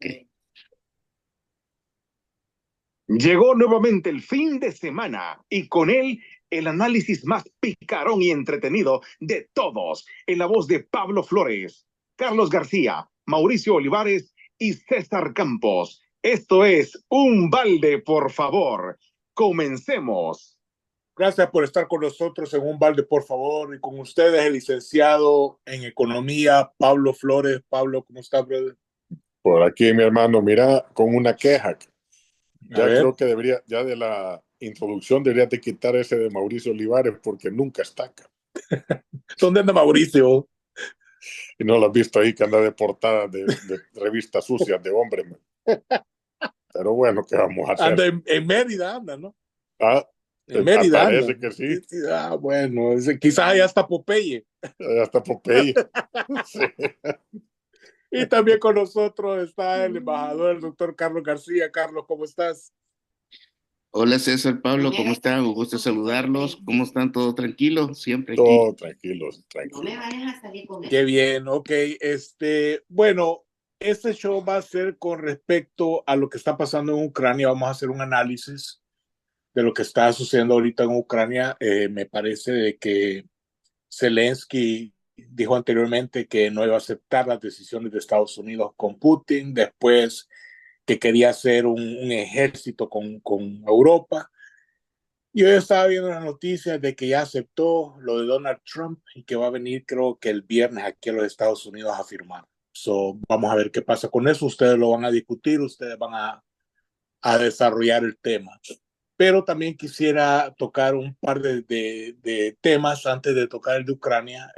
Ok. Llegó nuevamente el fin de semana y con él el análisis más picarón y entretenido de todos, en la voz de Pablo Flores, Carlos García, Mauricio Olivares y César Campos. Esto es Un Balde, por favor. Comencemos. Gracias por estar con nosotros en Un Balde, por favor. Y con ustedes, el licenciado en Economía, Pablo Flores. Pablo, ¿cómo está, brother? Por aquí, mi hermano, mira, con una queja. A Ya ver. creo que debería, ya de la introducción debería de quitar ese de Mauricio Olivares porque nunca está acá. ¿Dónde anda Mauricio? Y no lo has visto ahí que anda de portada de revistas sucias de hombre, man. Pero bueno, ¿qué vamos a hacer? Anda en Mérida, anda, ¿no? Ah, En Mérida anda. parece que sí. Ah, bueno, quizás allá está Popeye. Hasta Popeye. Sí. Y también con nosotros está el embajador, el doctor Carlos García. Carlos, ¿cómo estás? Hola César, Pablo, ¿cómo están? Un gusto saludarlos. ¿Cómo están? ¿Todo tranquilo? Siempre aquí. Todo tranquilo, No tranquilo. me vayas a salir con él. Qué bien, ok. Bueno, este show va a ser con respecto a lo que está pasando en Ucrania. Vamos a hacer un análisis de lo que está sucediendo ahorita en Ucrania. Me parece de que Zelensky dijo anteriormente que no iba a aceptar las decisiones de Estados Unidos con Putin, después que quería hacer un ejército con Europa. Yo estaba viendo las noticias de que ya aceptó lo de Donald Trump y que va a venir, creo que el viernes aquí a los Estados Unidos a firmar. Vamos a ver qué pasa con eso. Ustedes lo van a discutir, ustedes van a desarrollar el tema. Pero también quisiera tocar un par de temas antes de tocar el de Ucrania.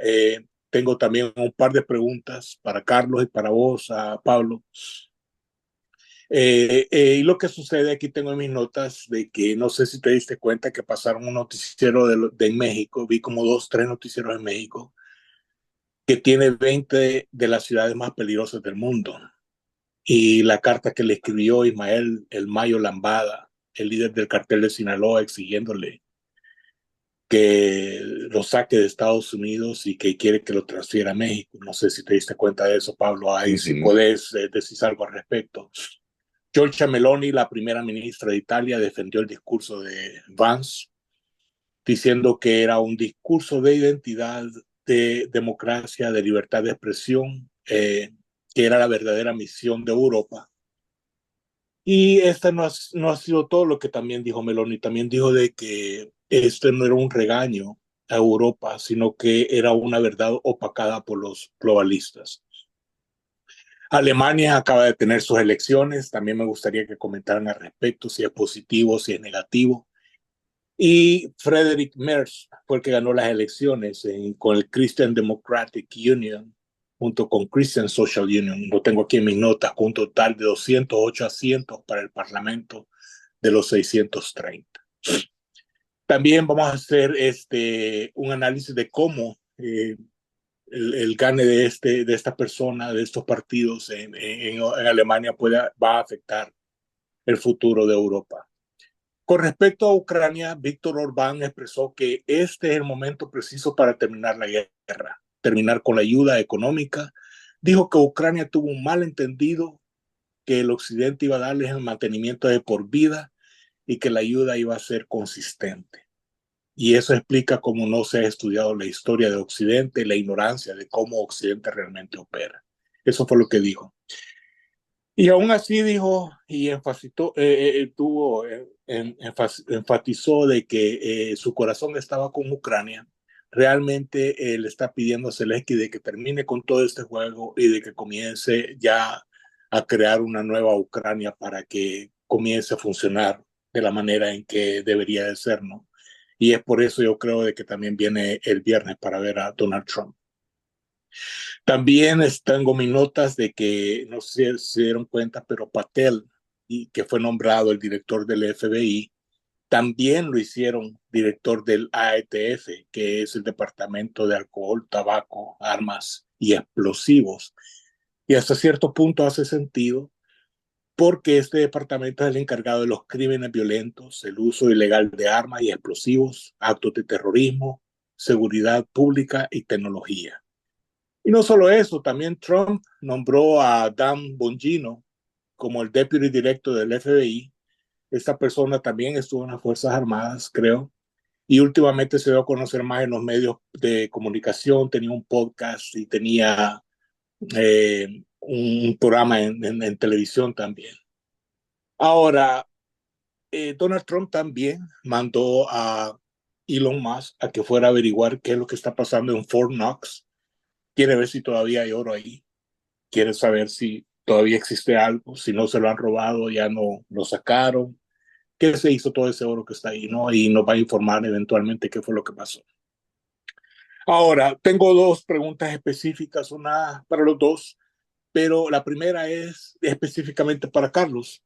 Tengo también un par de preguntas para Carlos y para vos, Pablo. Y lo que sucede, aquí tengo en mis notas de que no sé si te diste cuenta que pasaron un noticiero de México, vi como 2, 3 noticieros en México, que tiene 20 de las ciudades más peligrosas del mundo. Y la carta que le escribió Ismael El Mayo Lambada, el líder del cartel de Sinaloa, exigiéndole que lo saque de Estados Unidos y que quiere que lo transfiera a México. No sé si te diste cuenta de eso, Pablo, ahí si puedes decir algo al respecto. Giorgia Meloni, la primera ministra de Italia, defendió el discurso de Vance, diciendo que era un discurso de identidad, de democracia, de libertad de expresión, que era la verdadera misión de Europa. Y esta no ha sido todo lo que también dijo Meloni. También dijo de que este no era un regaño a Europa, sino que era una verdad opacada por los globalistas. Alemania acaba de tener sus elecciones. También me gustaría que comentaran al respecto, si es positivo, si es negativo. Y Friedrich Merz fue el que ganó las elecciones con el Christian Democratic Union, junto con Christian Social Union. Lo tengo aquí en mis notas, con un total de 208 asientos para el Parlamento de los 630. También vamos a hacer un análisis de cómo el gane de esta persona, de estos partidos en Alemania va a afectar el futuro de Europa. Con respecto a Ucrania, Víctor Orbán expresó que este es el momento preciso para terminar la guerra, terminar con la ayuda económica. Dijo que Ucrania tuvo un malentendido, que el occidente iba a darles el mantenimiento de por vida y que la ayuda iba a ser consistente. Y eso explica cómo no se ha estudiado la historia de Occidente y la ignorancia de cómo Occidente realmente opera. Eso fue lo que dijo. Y aún así dijo y enfatizó de que su corazón estaba con Ucrania. Realmente él está pidiendo a Zelensky de que termine con todo este juego y de que comience ya a crear una nueva Ucrania para que comience a funcionar de la manera en que debería de ser, ¿no? Y es por eso yo creo de que también viene el viernes para ver a Donald Trump. También tengo mis notas de que, no sé si se dieron cuenta, pero Patel, que fue nombrado el director del FBI, también lo hicieron director del AETF, que es el Departamento de Alcohol, Tabaco, Armas y Explosivos. Y hasta cierto punto hace sentido porque este departamento es el encargado de los crímenes violentos, el uso ilegal de armas y explosivos, actos de terrorismo, seguridad pública y tecnología. Y no solo eso, también Trump nombró a Dan Bongino como el deputy director del FBI. Esta persona también estuvo en las Fuerzas Armadas, creo, y últimamente se dio a conocer más en los medios de comunicación, tenía un podcast y tenía un programa en televisión también. Ahora, Donald Trump también mandó a Elon Musk a que fuera a averiguar qué es lo que está pasando en Fort Knox. Quiere ver si todavía hay oro ahí. Quiere saber si todavía existe algo, si no se lo han robado, ya no lo sacaron. ¿Qué se hizo todo ese oro que está ahí, no? Y nos va a informar eventualmente qué fue lo que pasó. Ahora, tengo dos preguntas específicas, una para los dos, pero la primera es específicamente para Carlos,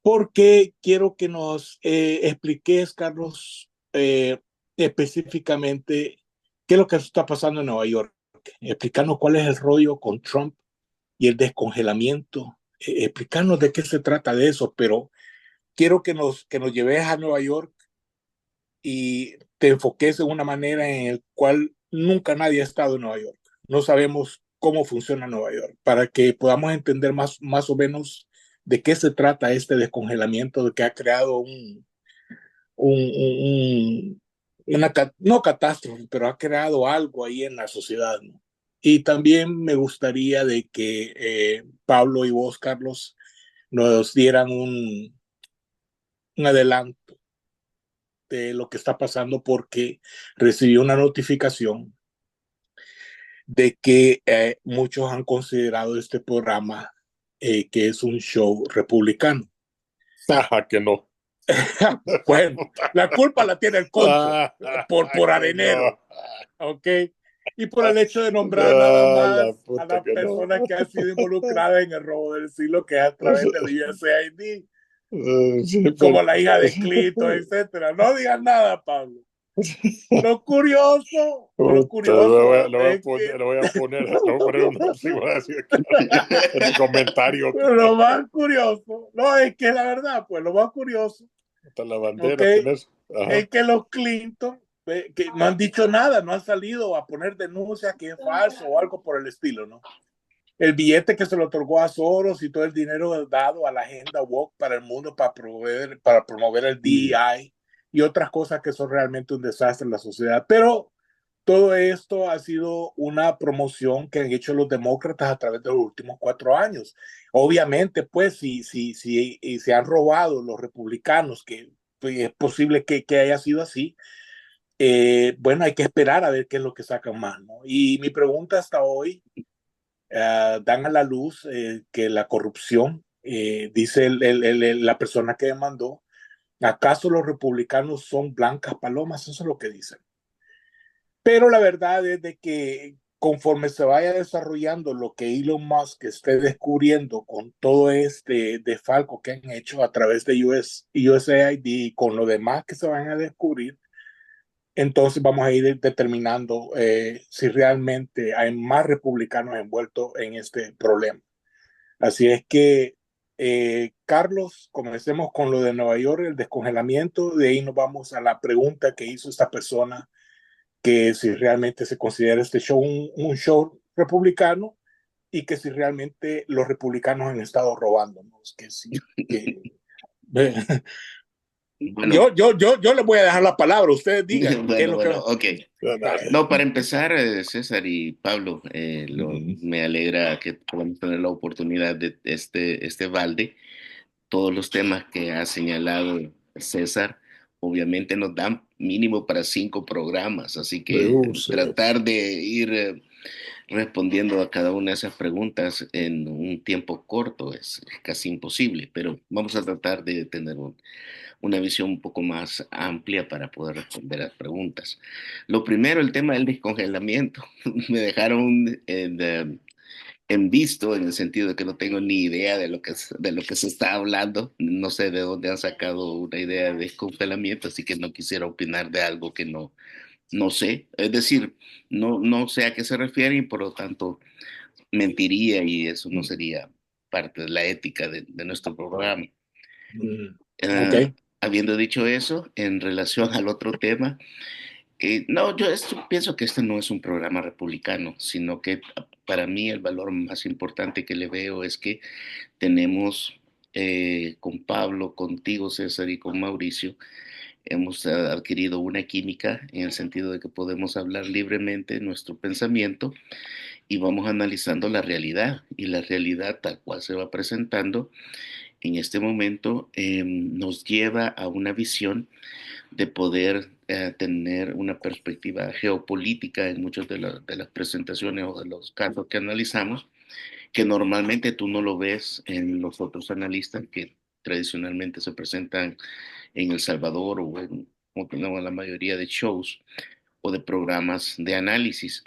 porque quiero que nos expliques, Carlos, específicamente qué es lo que está pasando en Nueva York. Explicarnos cuál es el rollo con Trump y el descongelamiento. Explicarnos de qué se trata de eso, pero quiero que nos lleves a Nueva York y te enfoques en una manera en la cual nunca nadie ha estado en Nueva York. No sabemos cómo funciona Nueva York, para que podamos entender más o menos de qué se trata este descongelamiento de que ha creado un, una, no catástrofe, pero ha creado algo ahí en la sociedad, ¿no? Y también me gustaría de que Pablo y vos, Carlos, nos dieran un adelanto de lo que está pasando porque recibí una notificación de que muchos han considerado este programa que es un show republicano. Ajá, que no. Bueno, la culpa la tiene el Concho por Que no. arenero, ¿ok? Y por el hecho de nombrar nada Ah, la más a puta la que no. persona que ha sido involucrada en el robo del siglo, que es a través del USAID, Sí, como la hija de Clinton, etcétera. No digas nada, Pablo. Lo curioso, lo Puta, curioso es que le voy a poner un sí, voy a decir aquí en el comentario. lo más curioso, no, es que la verdad, pues lo más curioso, Hasta la ¿ok? bandera tenés. Ajá. Es que los Clinton, que no han dicho nada, no han salido a poner denuncias que es falso o algo por el estilo, ¿no? El billete que se le otorgó a Soros y todo el dinero dado a la agenda woke para el mundo para promover el DEI y otras cosas que son realmente un desastre en la sociedad. Pero todo esto ha sido una promoción que han hecho los demócratas a través de los últimos 4 años. Obviamente, pues, si se han robado los republicanos, que pues, es posible que haya sido así, bueno, hay que esperar a ver qué es lo que sacan más, ¿no? Y mi pregunta hasta hoy, dan a la luz que la corrupción, dice la persona que demandó, ¿acaso los republicanos son blancas palomas? Eso es lo que dicen. Pero la verdad es de que conforme se vaya desarrollando lo que Elon Musk esté descubriendo con todo este desfalco que han hecho a través de USAID y con lo demás que se van a descubrir, entonces vamos a ir determinando si realmente hay más republicanos envueltos en este problema. Así es que, Carlos, comencemos con lo de Nueva York, el descongelamiento. De ahí nos vamos a la pregunta que hizo esta persona, que si realmente se considera este show un show republicano y que si realmente los republicanos han estado robándonos. Que sí, que, Bueno, yo les voy a dejar la palabra, ustedes digan qué es bueno, lo que... bueno, ok. No, para empezar, César y Pablo, me alegra que podamos tener la oportunidad de este balde. Todos los temas que ha señalado César, obviamente nos dan mínimo para 5 programas, así que Sí. tratar de ir respondiendo a cada una de esas preguntas en un tiempo corto es casi imposible, pero vamos a tratar de tener una visión un poco más amplia para poder responder a las preguntas. Lo primero, el tema del descongelamiento. Me dejaron en visto, en el sentido de que no tengo ni idea de lo que se está hablando. No sé de dónde han sacado una idea de descongelamiento, así que no quisiera opinar de algo que no sé. Es decir, no sé a qué se refiere y por lo tanto mentiría y eso no sería parte de la ética de nuestro programa. Ok. Eh, Habiendo dicho eso, en relación al otro tema, No, yo pienso que este no es un programa republicano, sino que para mí el valor más importante que le veo es que tenemos con Pablo, contigo César y con Mauricio, hemos adquirido una química en el sentido de que podemos hablar libremente nuestro pensamiento y vamos analizando la realidad y la realidad tal cual se va presentando en este momento nos lleva a una visión de poder tener una perspectiva geopolítica en muchas de las presentaciones o de los casos que analizamos, que normalmente tú no lo ves en los otros analistas que tradicionalmente se presentan en El Salvador o en la mayoría de shows o de programas de análisis,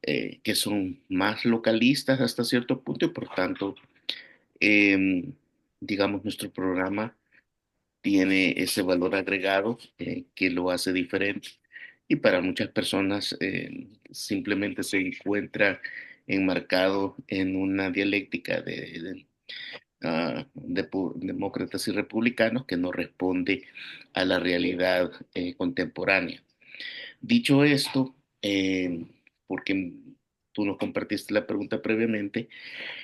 que son más localistas hasta cierto punto y por tanto, eh, digamos, nuestro programa tiene ese valor agregado que lo hace diferente y para muchas personas simplemente se encuentra enmarcado en una dialéctica de demócratas y republicanos que no responde a la realidad contemporánea. Dicho esto, porque tú nos compartiste la pregunta previamente,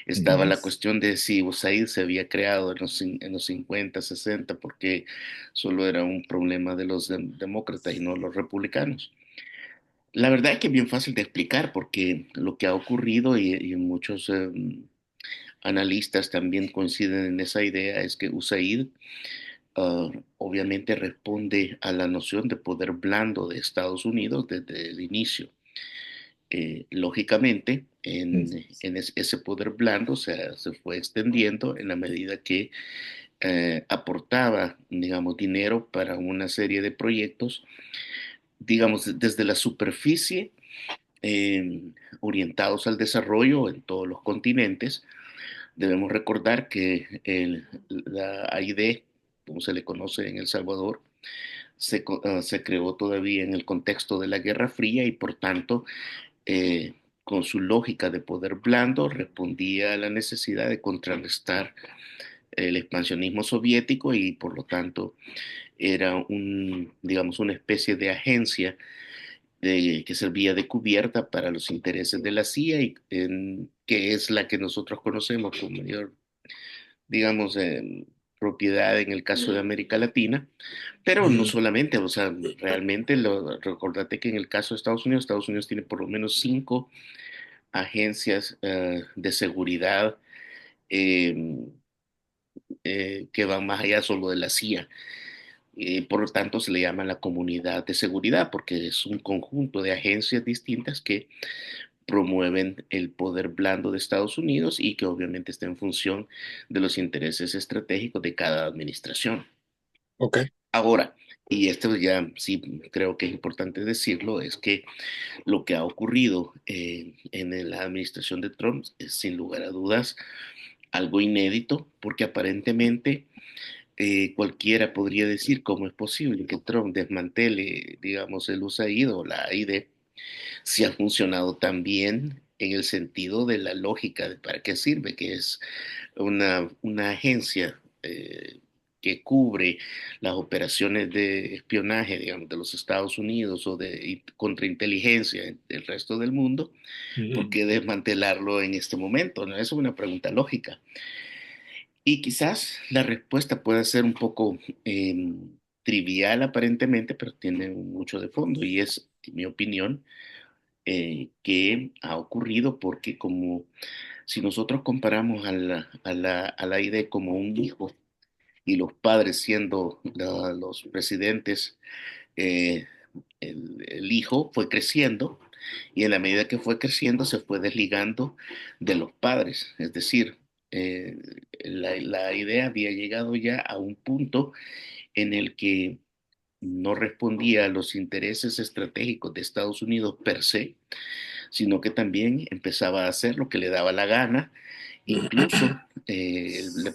estaba la cuestión de si USAID se había creado en los 50, 60, porque solo era un problema de los demócratas y no los republicanos. La verdad es que es bien fácil de explicar porque lo que ha ocurrido y muchos analistas también coinciden en esa idea es que USAID obviamente responde a la noción de poder blando de Estados Unidos desde el inicio. Lógicamente, ese poder blando se fue extendiendo en la medida que aportaba, digamos, dinero para una serie de proyectos, digamos, desde la superficie, eh, orientados al desarrollo en todos los continentes. Debemos recordar que la AID, como se le conoce en El Salvador, se creó todavía en el contexto de la Guerra Fría y por tanto con su lógica de poder blando, respondía a la necesidad de contrarrestar el expansionismo soviético y por lo tanto era digamos, una especie de agencia que servía de cubierta para los intereses de la CIA y que es la que nosotros conocemos con mayor, digamos, propiedad en el caso de América Latina, pero no solamente, o sea, realmente recordate que en el caso de Estados Unidos tiene por lo menos 5 agencias de seguridad eh, que van más allá solo de la CIA. Por lo tanto, se le llama la comunidad de seguridad porque es un conjunto de agencias distintas que promueven el poder blando de Estados Unidos y que obviamente está en función de los intereses estratégicos de cada administración. Ok. Ahora, y esto ya sí creo que es importante decirlo, es que lo que ha ocurrido en la administración de Trump es sin lugar a dudas algo inédito, porque aparentemente cualquiera podría decir cómo es posible que Trump desmantele, digamos, el USAID o la AID si ha funcionado tan bien en el sentido de la lógica de para qué sirve, que es una agencia que cubre las operaciones de espionaje, digamos, de los Estados Unidos o de contrainteligencia del resto del mundo, ¿por qué desmantelarlo en este momento? ¿No? Es una pregunta lógica. Y quizás la respuesta pueda ser un poco trivial aparentemente, pero tiene mucho de fondo y es, en mi opinión, que ha ocurrido porque como si nosotros comparamos a la ID como un hijo y los padres siendo los presidentes, eh, el hijo fue creciendo y en la medida que fue creciendo se fue desligando de los padres. Es decir, eh, la idea había llegado ya a un punto en el que no respondía a los intereses estratégicos de Estados Unidos per se, sino que también empezaba a hacer lo que le daba la gana. Incluso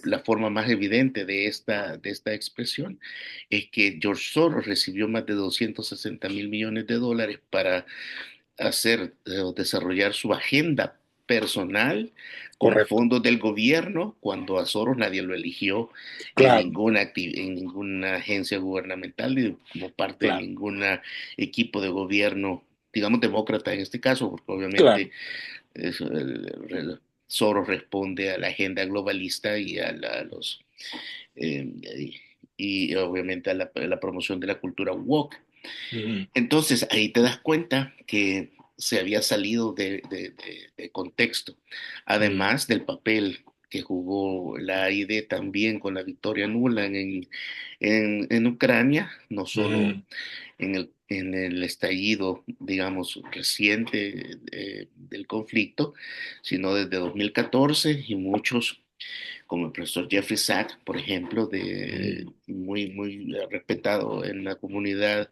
la forma más evidente de esta expresión es que George Soros recibió más de 260 millones de dólares para hacer o desarrollar su agenda personal con correcto. fondos del gobierno, cuando a Soros nadie lo eligió Claro, en ninguna agencia gubernamental, ni como parte de claro, ningún equipo de gobierno, digamos demócrata en este caso, porque obviamente claro. Soros responde a la agenda globalista y a los y, y obviamente a la promoción de la cultura woke. Ujú, Entonces ahí te das cuenta que se había salido de contexto, ujú, además del papel que jugó la AID también con la victoria nula en Ucrania, no solo ujú, en el estallido, digamos, reciente del conflicto, sino desde 2014 y muchos, como el profesor Jeffrey Sachs, por ejemplo, ujú, muy respetado en la comunidad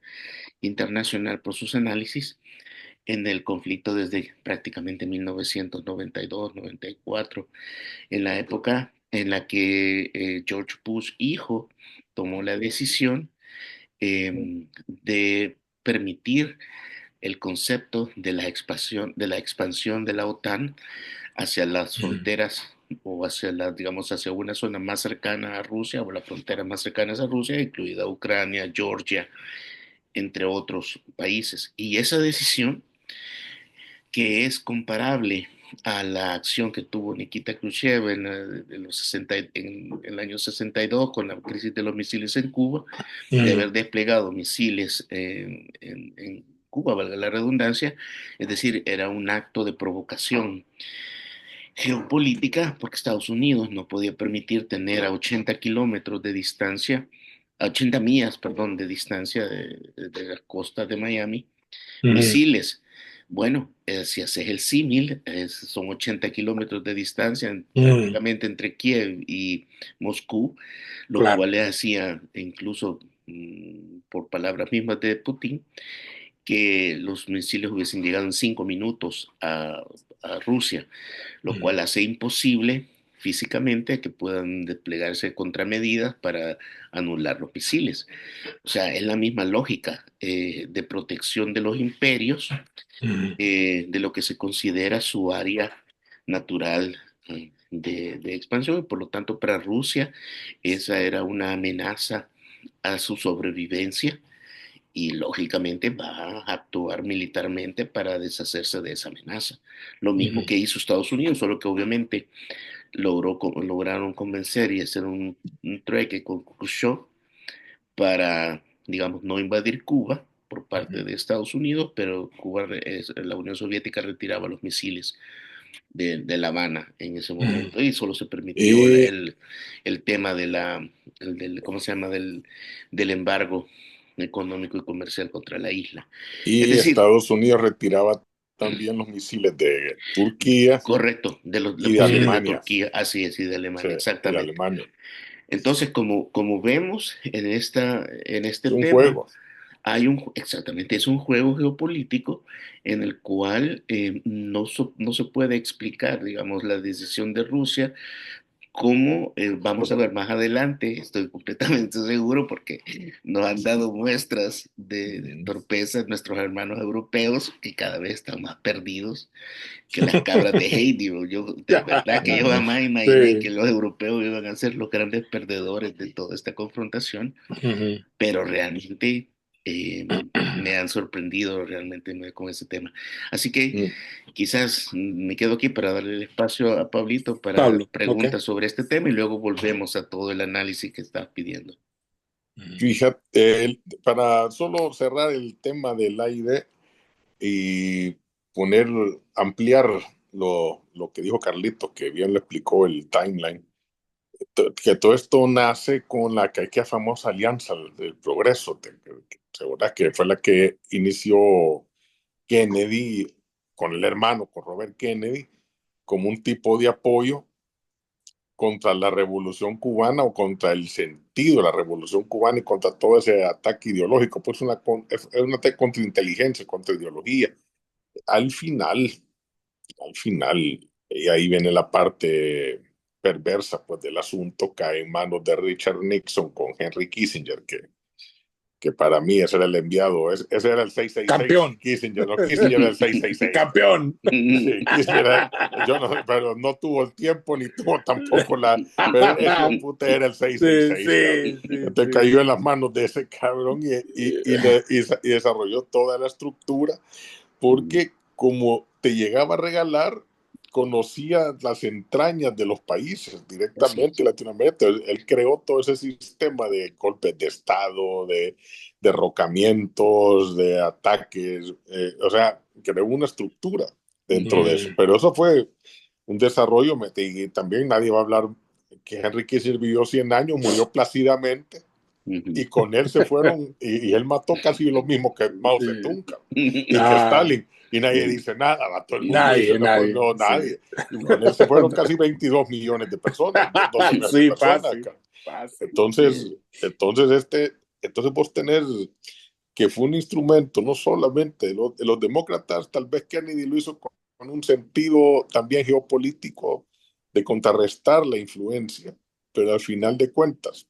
internacional por sus análisis en el conflicto desde prácticamente 1992-94, en la época en la que George Bush hijo tomó la decisión de permitir el concepto de la expansión de la OTAN hacia las ujú, fronteras o hacia digamos, hacia una zona más cercana a Rusia o las fronteras más cercanas a Rusia, incluida Ucrania, Georgia, entre otros países. Y esa decisión, que es comparable a la acción que tuvo Nikita Khrushchev en los 60, en el año 62 con la crisis de los misiles en Cuba, de ujú, haber desplegado misiles en Cuba, valga la redundancia, es decir, era un acto de provocación geopolítica porque Estados Unidos no podía permitir tener a 80 kilómetros de distancia, a 80 millas, perdón, de distancia de las costas de Miami, ujú, misiles. Bueno, si haces el símil, son 80 kilómetros de distancia ujú, prácticamente entre Kiev y Moscú, lo claro. cual le hacía, incluso por palabras mismas de Putin, que los misiles hubiesen llegado en 5 minutos a Rusia, lo Ujú, cual hace imposible físicamente que puedan desplegarse contramedidas para anular los misiles. O sea, es la misma lógica de protección de los imperios, ujú, de lo que se considera su área natural de expansión, y por lo tanto para Rusia esa era una amenaza a su sobrevivencia y lógicamente va a actuar militarmente para deshacerse de esa amenaza. Lo mismo ujú, que hizo Estados Unidos, solo que obviamente lograron convencer y hacer un trueque con Khrushchev para, digamos, no invadir Cuba por parte ujú, de Estados Unidos, pero la Unión Soviética retiraba los misiles de La Habana en ese ujú. momento y solo se permitió Y, el tema ¿cómo se llama? Del embargo económico y comercial contra la isla. Es Y decir, Estados Unidos retiraba también los misiles de Turquía correcto, de y los de misiles de ujú, Alemania. Turquía, así es, y de Sí, Alemania, y de exactamente. Alemania. Entonces, como vemos en este Es un tema, juego. exactamente, es un juego geopolítico en el cual no se puede explicar, digamos, la decisión de Rusia, como vamos a ver más adelante, estoy completamente seguro, porque nos han dado muestras de Ujú. torpeza nuestros hermanos europeos, que cada vez están más perdidos que las cabras de Heidi. Yo, de verdad que yo jamás imaginé que Sí. los europeos iban a ser los grandes perdedores de toda esta confrontación, Ujú. pero realmente me han sorprendido realmente con ese tema. Así que Mm. quizás me quedo aquí para darle el espacio a Pablito para Pablo, ok. preguntas sobre este tema y luego volvemos a todo el análisis que estás pidiendo. Ujú. Fíjate, para solo cerrar el tema del aire y poner, ampliar lo que dijo Carlito, que bien le explicó el timeline, que todo esto nace con aquella famosa alianza del progreso, ¿verdad? Que fue la que inició Kennedy con el hermano, con Robert Kennedy, como un tipo de apoyo contra la revolución cubana o contra el sentido de la revolución cubana y contra todo ese ataque ideológico. Pues es un ataque contra inteligencia, contra ideología. Al final, al final, y ahí viene la parte perversa pues, del asunto, cae en manos de Richard Nixon con Henry Kissinger, que que para mí ese era el enviado, ese era el 666. Campeón. Kissinger, no, Kissinger era el 666. Campeón. Sí, Kissinger, pero no tuvo el tiempo ni tuvo tampoco pero ese puta era el 666. Entonces cayó en las manos de ese cabrón y desarrolló toda la estructura, porque como te llegaba a regalar, conocía las entrañas de los países directamente, Latinoamérica. Él creó todo ese sistema de golpes de Estado, de derrocamientos, de ataques, o sea, creó una estructura dentro de eso. Pero eso fue un desarrollo, y también nadie va a hablar que Henry Kissinger vivió 100 años, murió plácidamente, y con él se fueron, y él mató casi lo mismo que Mao Zedong y que Stalin, y nadie dice nada, todo el mundo dice, nadie. Y con él se fueron casi 22 millones de personas, 12 millones de personas. Entonces vos tenés que fue un instrumento no solamente de los demócratas, tal vez Kennedy lo hizo con un sentido también geopolítico de contrarrestar la influencia, pero al final de cuentas,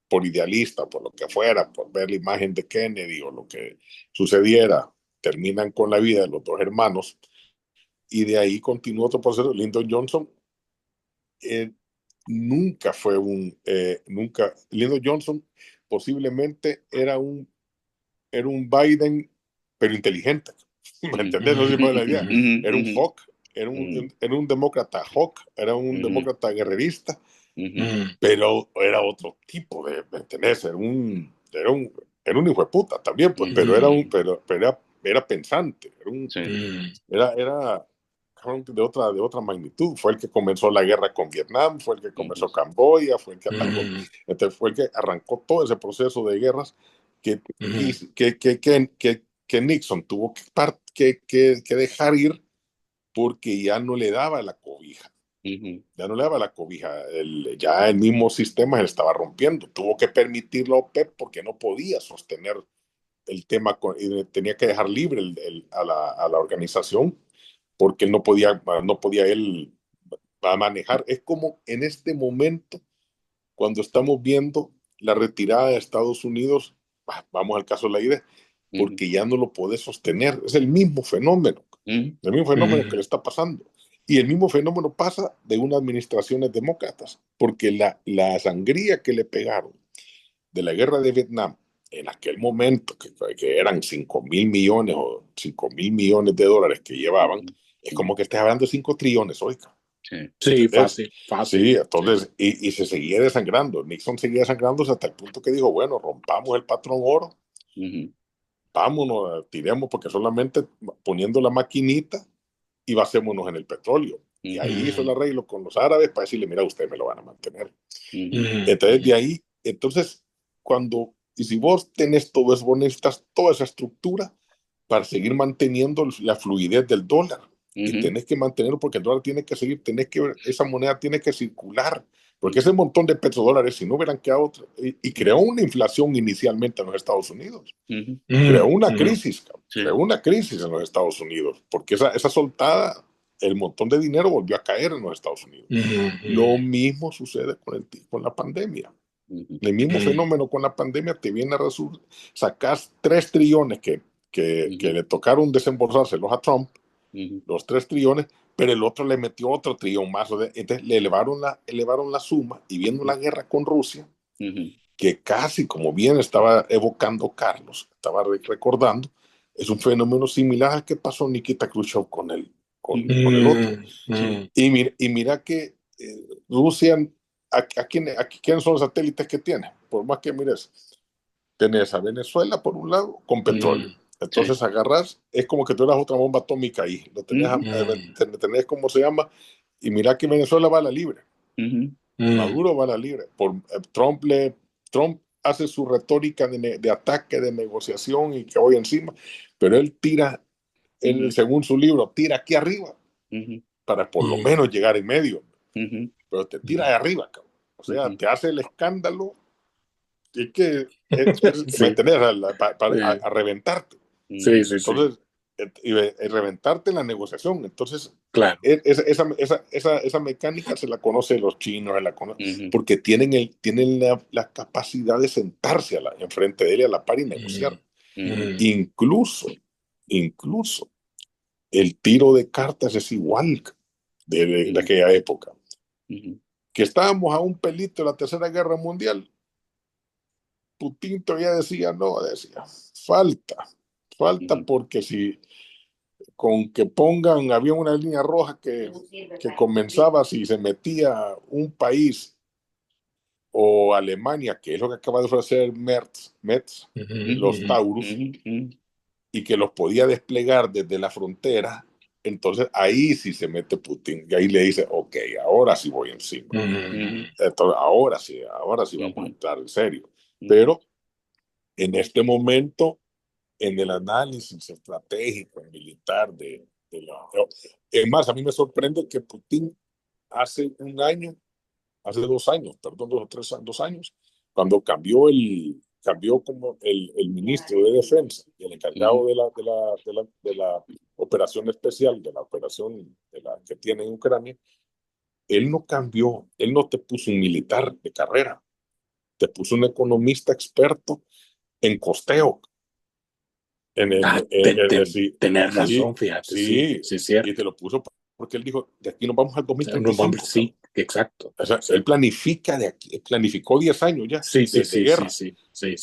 por idealista, por lo que fuera, por ver la imagen de Kennedy o lo que sucediera, terminan con la vida de los dos hermanos, y de ahí continúa otro proceso. Lyndon Johnson nunca fue Lyndon Johnson posiblemente era un Biden, pero inteligente. ¿Me entendés? No sé si me da la idea. Era un hawk, era un demócrata hawk, era un demócrata guerrerista, pero era otro tipo ¿me entendés? Era un hijo de puta también, pues, pero era pensante, era de otra magnitud. Fue el que comenzó la guerra con Vietnam, fue el que comenzó Camboya, fue el que atacó, entonces fue el que arrancó todo ese proceso de guerras que Nixon tuvo que dejar ir, porque ya no le daba la cobija. Ya no le daba la cobija. Ya el mismo sistema se estaba rompiendo. Tuvo que permitir la OPEP porque no podía sostener el tema, y tenía que dejar libre a la organización, porque él no podía él manejar. Es como en este momento, cuando estamos viendo la retirada de Estados Unidos, vamos al caso de la IDE, porque ya no lo puede sostener. Es el mismo fenómeno, el mismo fenómeno que le está pasando. Y el mismo fenómeno pasa de unas administraciones demócratas, porque la sangría que le pegaron de la guerra de Vietnam en aquel momento, que eran 5.000 millones o 5.000 millones de dólares que llevaban, es como que estás hablando de 5 trillones, oiga. Sí, fácil. Sí, entonces, y se seguía desangrando. Nixon seguía desangrándose hasta el punto que dijo, bueno, rompamos el patrón oro, vámonos, tiremos, porque solamente poniendo la maquinita y basémonos en el petróleo. Y ahí hizo el arreglo con los árabes para decirle, mira, ustedes me lo van a mantener. Entonces, de ahí, y si vos tenés todo eso, vos necesitas toda esa estructura para seguir manteniendo la fluidez del dólar. Y tenés que mantenerlo, porque el dólar tiene que seguir, esa moneda tiene que circular, porque ese montón de petrodólares, si no hubieran quedado, y creó una inflación inicialmente en los Estados Unidos, creó una crisis, creó una crisis en los Estados Unidos, porque esa soltada, el montón de dinero volvió a caer en los Estados Unidos. Lo mismo sucede con la pandemia. El mismo fenómeno con la pandemia te viene a sacás 3 trillones que le tocaron desembolsárselos a Trump, los 3 trillones, pero el otro le metió otro trillón más. Entonces le elevaron la suma, y viendo la guerra con Rusia, que casi, como bien estaba evocando Carlos, estaba recordando, es un fenómeno similar al que pasó Nikita Khrushchev con el otro. Y mira que Rusia, ¿quiénes son los satélites que tiene? Por más que mires, tenés a Venezuela por un lado con petróleo. Entonces agarras, es como que tú eras otra bomba atómica ahí. Lo tenés, ¿cómo se llama? Y mira que Venezuela va a la libre. Maduro va a la libre. Trump hace su retórica de ataque, de negociación y que voy encima, pero él tira, según su libro, tira aquí arriba para por lo menos llegar en medio. Pero te tira de arriba, cabrón. O sea, te hace el escándalo. Es que, ¿me entendés? A reventarte. Entonces, y reventarte en la negociación. Entonces, Claro. esa mecánica se la conoce los chinos, porque tienen la capacidad de sentarse enfrente de él a la par y negociar. Incluso el tiro de cartas es igual de aquella época. Que estábamos a un pelito de la Tercera Guerra Mundial. Putin todavía decía, falta porque si con que había una línea roja que comenzaba si se metía un país o Alemania, que es lo que acaba de ofrecer Metz, los Taurus, y que los podía desplegar desde la frontera, entonces ahí sí se mete Putin y ahí le dice, ok, ahora sí voy encima. Entonces, ahora sí vamos a entrar en serio. Pero en este momento, en el análisis estratégico militar es más, a mí me sorprende que Putin hace 2 años, perdón, 2 años, cuando cambió como el ministro de Defensa y el encargado de la operación especial, de la operación que tiene en Ucrania, él no te puso un militar de carrera, te puso un economista experto en costeo. Tenés razón, fíjate. Sí, cierto. Y te lo puso porque él dijo, de aquí nos vamos al 2035. Sí, exacto. O sea, él planificó 10 años ya de guerra. Sí.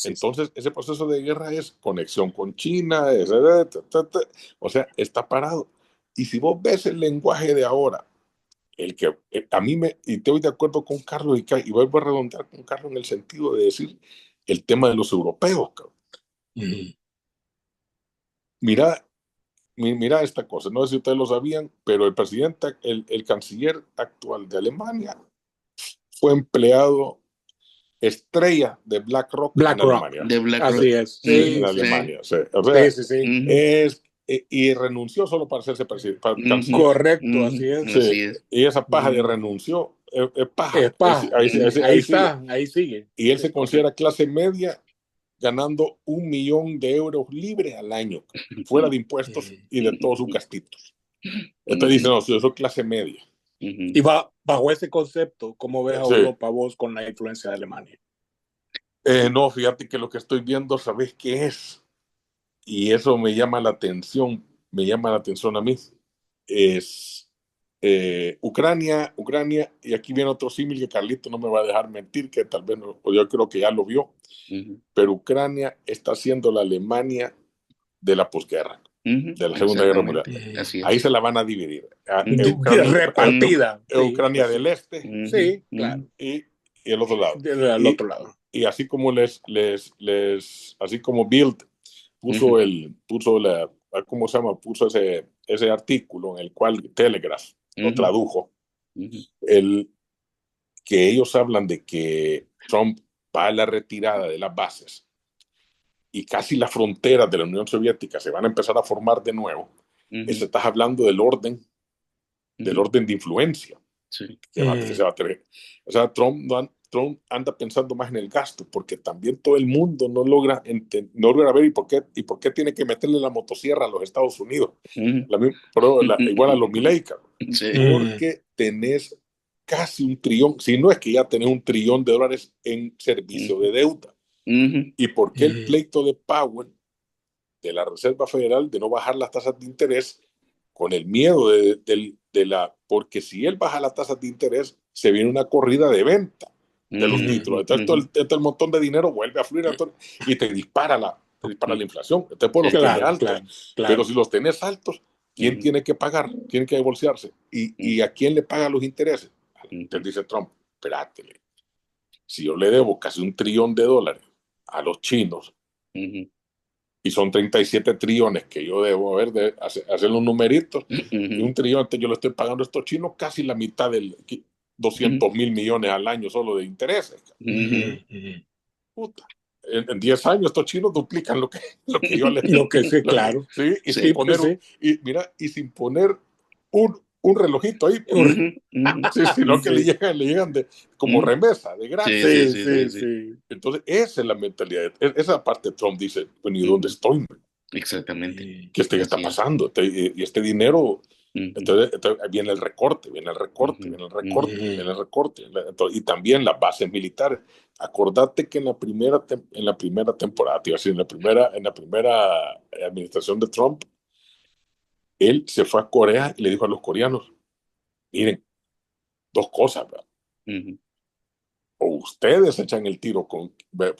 Entonces, ese proceso de guerra es conexión con China, o sea, está parado. Y si vos ves el lenguaje de ahora, y estoy de acuerdo con Carlos y vuelvo a redondear con Carlos en el sentido de decir el tema de los europeos, cabrón. Mira esta cosa, no sé si ustedes lo sabían, pero el canciller actual de Alemania fue empleado estrella de BlackRock en Alemania. De BlackRock. Así es. En Alemania. Sí. O sea, y renunció solo para hacerse presidente. Correcto, así es. Así es. Y esa paja de renunció es paja. Es paja. Ahí sigue. Y él se considera clase media, ganando 1 millón de euros libres al año, fuera de impuestos y de todos sus gastitos. Entonces dice, no, yo soy clase media. Y bajo ese concepto, ¿cómo ves a Europa vos con la influencia de Alemania? No, fíjate que lo que estoy viendo, ¿sabes qué es? Y eso me llama la atención a mí. Es Ucrania, y aquí viene otro símil que Carlito no me va a dejar mentir, que tal vez yo creo que ya lo vio, pero Ucrania está siendo la Alemania de la posguerra, de la Segunda Guerra Mundial. Ahí se la van a dividir. Repartida. Ucrania del Este. Sí, claro. Y el otro lado. Del otro lado. Y así como así como Bild puso ¿cómo se llama? Puso ese artículo en el cual Telegraph lo tradujo, que ellos hablan de que Trump va a la retirada de las bases y casi las fronteras de la Unión Soviética se van a empezar a formar de nuevo. Estás hablando del orden de influencia que se va a tener. O sea, Trump anda pensando más en el gasto, porque también todo el mundo no logra ver y por qué tiene que meterle la motosierra a los Estados Unidos. Igual a los Milei, porque tenés casi $1 trillón, si no es que ya tenés $1 trillón en servicio de deuda. ¿Y por qué el pleito de Powell de la Reserva Federal de no bajar las tasas de interés con el miedo porque si él baja las tasas de interés, se viene una corrida de venta de los títulos. Entonces, el montón de dinero vuelve a fluir y te dispara la inflación. Entonces, por los tenés altos. Pero si los tenés altos, ¿quién tiene que pagar? ¿Quién tiene que divorciarse? ¿Y a quién le pagan los intereses? Entonces dice Trump, espérate, si yo le debo casi $1 trillón a los chinos, y son 37 trillones que yo debo hacer los numeritos, y $1 trillón, yo le estoy pagando a estos chinos casi la mitad del 200,000 millones al año solo de intereses. Puta. En 10 años estos chinos duplican lo que yo les lo que sí, claro. Sí, y sin poner sin poner un relojito ahí, sino que le llegan como remesa, de gratis. Sí. Entonces, esa es la mentalidad. Esa parte Trump dice, bueno, ¿y dónde estoy? Exactamente. ¿Qué está Así es. pasando? Y este dinero, Ujú, entonces viene el recorte, viene el recorte, ujú, viene el ujú, recorte, viene el recorte. Y también las bases militares. Acordate que en la primera temporada, te iba a decir, en la primera administración de Trump, él se fue a Corea y le dijo a los coreanos, miren, dos cosas, ¿verdad? ujú, O ustedes echan el tiro por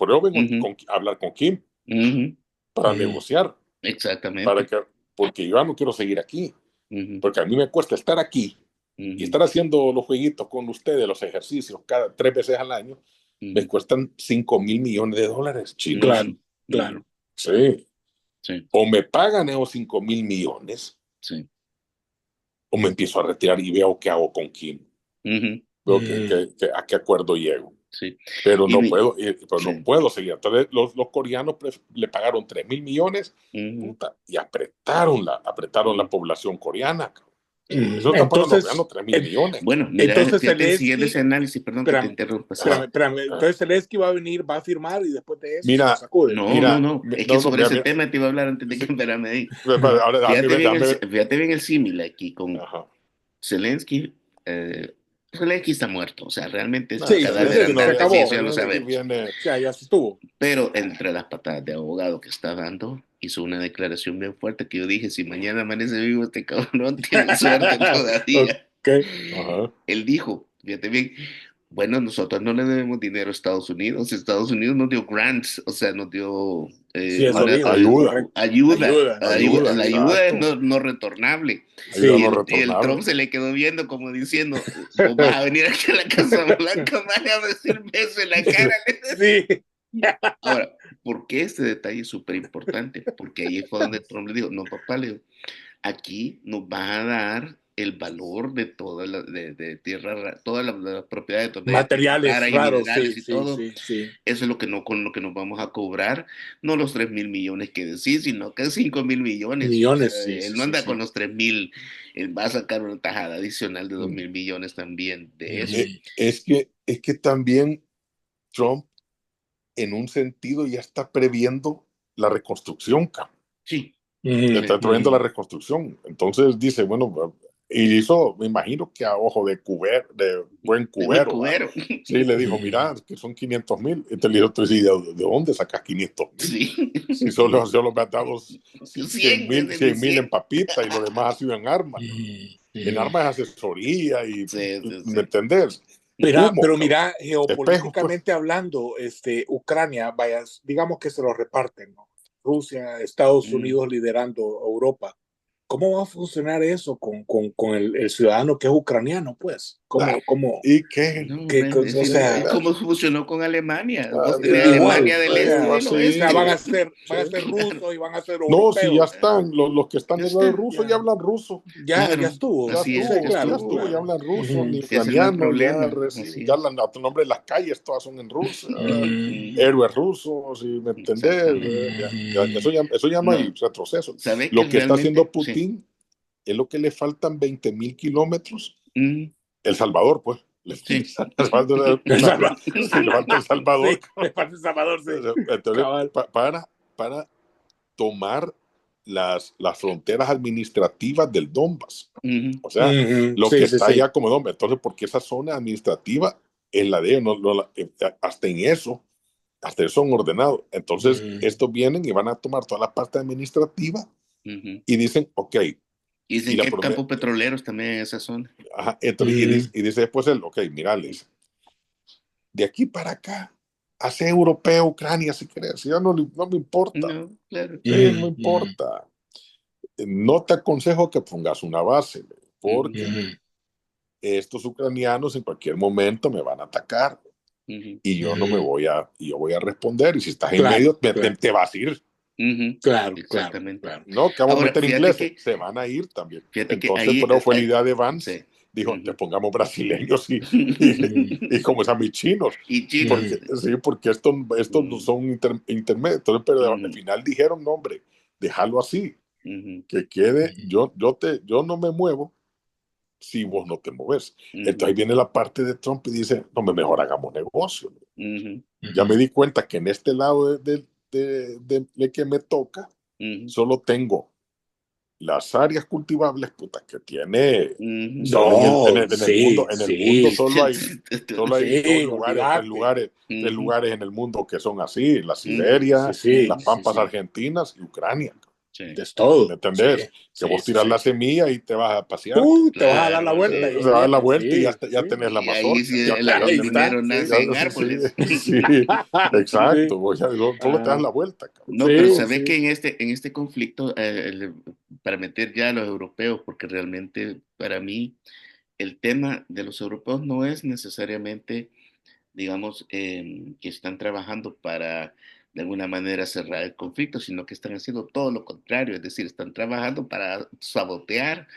eso vengo ujú, a hablar con Kim ujú. para negociar, para Exactamente. que, porque yo ya no quiero seguir aquí, Ujú, porque a mí me cuesta estar aquí y ujú, estar haciendo los jueguitos con ustedes, los ejercicios, cada 3 veces al año, me ujú, cuestan $5,000 millones chinos. ujú, Claro, ujú. claro. Sí. Sí, O me pagan esos 5,000 millones, sí. o me empiezo a retirar y veo qué hago con Kim. Ujú, Veo a qué acuerdo llego. sí. Pero Y no mi, puedo, pero no sí. puedo seguir. Entonces, los coreanos le pagaron 3,000 millones, Ujú, puta, y apretaron la ujú. población coreana. Eso está pagando los coreanos Entonces, 3,000 millones. Bueno, mira, entonces fíjate, siguiendo ese Zelensky, análisis, perdón que te espérame, interrumpa, sí. espérame, Ajá. espérame. Entonces Zelensky va a venir, va a firmar y después de eso se lo Mira, sacude. No, no, mira, no. Es que no, no, sobre mira, ese mira, tema te iba a hablar antes de que sí, espérame ahí. ahora Fíjate bien el símil aquí con ajá. Zelensky. Zelensky está muerto, o sea, realmente ese Sí, Sí, cadáver sí, se andante, sí, acabó. eso ya lo Zelensky sabemos. viene, O sea, ya se estuvo. Pero entre las patadas de abogado que está dando, hizo una declaración bien fuerte que yo dije, si mañana amanece vivo este cabrón, tiene suerte todavía. Ok. ajá. Él dijo, fíjate bien, bueno, nosotros no le debemos dinero a Estados Unidos. Estados Unidos nos dio grants, o sea, nos dio Sí, eso dijo, Ayuda, correcto. ayuda. Ayuda. ayuda, La ayuda es exacto. no retornable. Ayuda Y Sí. no el Trump retornable. se le quedó viendo como diciendo, vos vas a venir aquí a la Casa Blanca, me a decir beso en la cara. Sí. Ahora, ¿por qué este detalle es súper importante? Porque ahí fue donde Trump le dijo, no, papá, le digo, aquí nos van a dar el valor de toda de tierra, todas las propiedades de tierras Materiales raras y raros, minerales sí, y sí, todo. sí, sí. Eso es lo que no, con lo que nos vamos a cobrar, no los 3,000 millones que decís, sino que 5,000 millones. O sea, Millones, sí, sí, él no sí, anda sí. con los 3,000, él va a sacar una tajada adicional de dos Mm. mil millones también de eso. Ujú. Es que también Trump, en un sentido, ya está previendo la reconstrucción, cabrón. Sí, Ujú, Está sí. previendo la ujú. reconstrucción. Entonces dice, bueno, y hizo, me imagino que a ojo de buen De buen cubero, ¿va? cubero. Sí, le dijo, Ujú. mira, que son 500,000. Entonces le dijo, "Tú, sí, ¿de dónde sacas 500,000? Sí. Si solo me has dado 100 100, mil, ese de 100 mil en 100. papita y lo demás ha sido en armas. En Ujú. armas es asesoría y, Sí, sí, ¿me sí. entendés? Mira, Humo, pero cabrón. mira, Espejos, pues. geopolíticamente hablando, Ucrania, vaya, digamos que se lo reparten, ¿no? Rusia, Estados Mm. Unidos liderando Europa. ¿Cómo va a funcionar eso con el ciudadano que es ucraniano, pues? Ah, ¿Cómo, ¿y qué? No, qué, hombre, o sea, es como funcionó con Alemania. Vos tenés igual, Alemania del o este y sea, del Así, oeste. van a ser Claro, rusos y van a ser no, si ya europeos. están, los que están ya del lado de está. ruso ya Ya, hablan ruso. ya Claro, estuvo. Ya así es, Sí, estuvo, ya ya claro, estuvo. estuvo, ya claro. hablan ruso, ni Ujú, Ese no es el ucraniano, ya problema, reciben, así ya es. hablan, hasta el nombre de las calles, todas son en ruso, ujú, Ujú, héroes rusos, y me entendés. exactamente. Eso ya no hay No, retroceso. ¿sabes que Lo que está haciendo realmente? Sí. Putin es lo que le faltan 20,000 kilómetros. Ujú, El Salvador, pues. sí. El Salvador. Sí, le falta El Salvador. Sí, de parte de Salvador, sí. Entonces, Cabal. para tomar las fronteras administrativas del Donbass. Ujú, O sea, Ujú, lo que sí, sí, está sí. allá como Donbass. Entonces, porque esa zona administrativa es la de ellos, hasta en eso, hasta eso son ordenados. Entonces, Ujú, estos vienen y van a tomar toda la parte administrativa ujú. y dicen, ok, Y y dicen que hay campos petroleros también en esa zona. ajá, entonces, ujú, y dice después él, ok, mira, le dice, de aquí para acá, hace europeo, Ucrania, si querés, ya no me importa. No, claro. Sí, no ujú, importa. No te aconsejo que pongas una base, Ujú, porque ujú, estos ucranianos en cualquier momento me van a atacar ujú, y ujú. yo voy a responder. Y si estás en Claro, medio, claro, te vas a ir. ujú. claro, claro, Exactamente. claro. No, que vamos a Ahora, meter ingleses. Se van a ir también. fíjate que Entonces, ahí, por eso fue la idea de sí. Vance. Dijo, te Ujú. pongamos brasileños Ujú, y como es a mis chinos. Y chinos. ujú, Porque, sí, porque estos no Mm, son intermedios. Entonces, pero al ujú, final dijeron, no, hombre, déjalo así. ujú, Que quede, ujú, yo no me muevo si vos no te mueves. Entonces ujú, ahí viene la parte de Trump y dice, no, mejor hagamos negocio. ujú, Ya me ujú, di cuenta que en este lado de que me toca, Solo tengo las áreas cultivables, puta, que tiene. Solo No, sí, en el mundo sí, solo hay sí, olvídate. tres lugares en el mundo que son así: la Sí, Siberia, sí, las sí, Pampas sí. argentinas y Ucrania. Sí, Es ¿Me todo. Sí, entendés? Que sí, vos sí, tiras sí. la semilla y te vas a pasear. Te vas a dar la claro, vuelta Se y sí. da la viene, vuelta y sí, ya sí. tenés la Y ahí mazorca. sí el Ahí está, aventurero sí, nace en Sí, árboles. sí, exacto. sí. Vos ya solo te das Ah, la vuelta, cabrón. No, pero sí, sabe que sí. en este conflicto, para meter ya a los europeos, porque realmente para mí el tema de los europeos no es necesariamente, digamos, que están trabajando para de alguna manera cerrar el conflicto, sino que están haciendo todo lo contrario, es decir, están trabajando para sabotear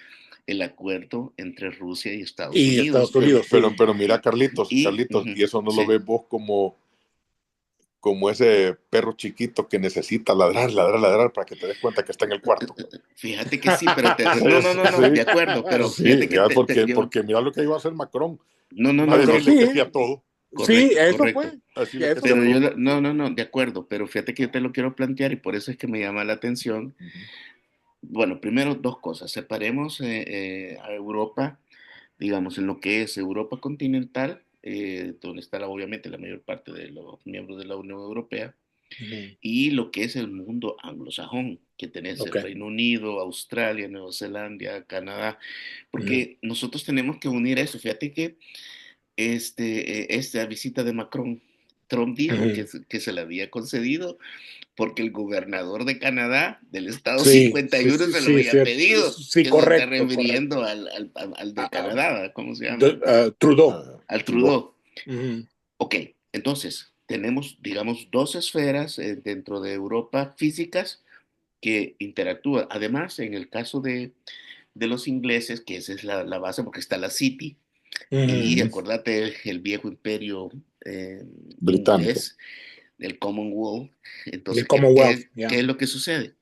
el acuerdo entre Rusia y Estados Y Unidos. Estados Unidos, sí. Pero mira, Carlitos, y eso no lo Sí, ves vos como ese perro chiquito que necesita ladrar, ladrar, ladrar para que te des cuenta que está en el cuarto. fíjate que sí, pero Sí, no, de sí, acuerdo, pero sí, fíjate que porque mira lo que iba a hacer Macron. Va a no, Macron, decirle que sí. sí a todo. Sí, correcto, eso correcto. fue. Va a decirle que sí Eso a Pero fue. yo, todo. de acuerdo, pero fíjate que yo te lo quiero plantear y por eso es que me llama la atención. Ujú. Bueno, primero dos cosas. Separemos a Europa, digamos, en lo que es Europa continental, donde está obviamente la mayor parte de los miembros de la Unión Europea, Ujú. y lo que es el mundo anglosajón, que tenés el Ok. Reino Unido, Australia, Nueva Zelanda, Canadá, Ujú. porque nosotros tenemos que unir eso. Fíjate que esta visita de Macron, Trump dijo Ujú. que se le había concedido porque el gobernador de Canadá, del estado Sí, sí, 51, sí, se lo sí, había cierto. pedido, Sí, que se está correcto, correcto. refiriendo al de Ah, ah, Canadá, ¿verdad? ¿Cómo se llama? Trudeau. Ah, Al Trudeau. Trudeau. Ujú. Ok, entonces tenemos, digamos, dos esferas dentro de Europa físicas que interactúan. Además, en el caso de los ingleses, que esa es la base porque está la City, y Ujú. acordate el viejo imperio eh, Británico. inglés, el Commonwealth. El Entonces, Commonwealth, qué ya. es lo que sucede?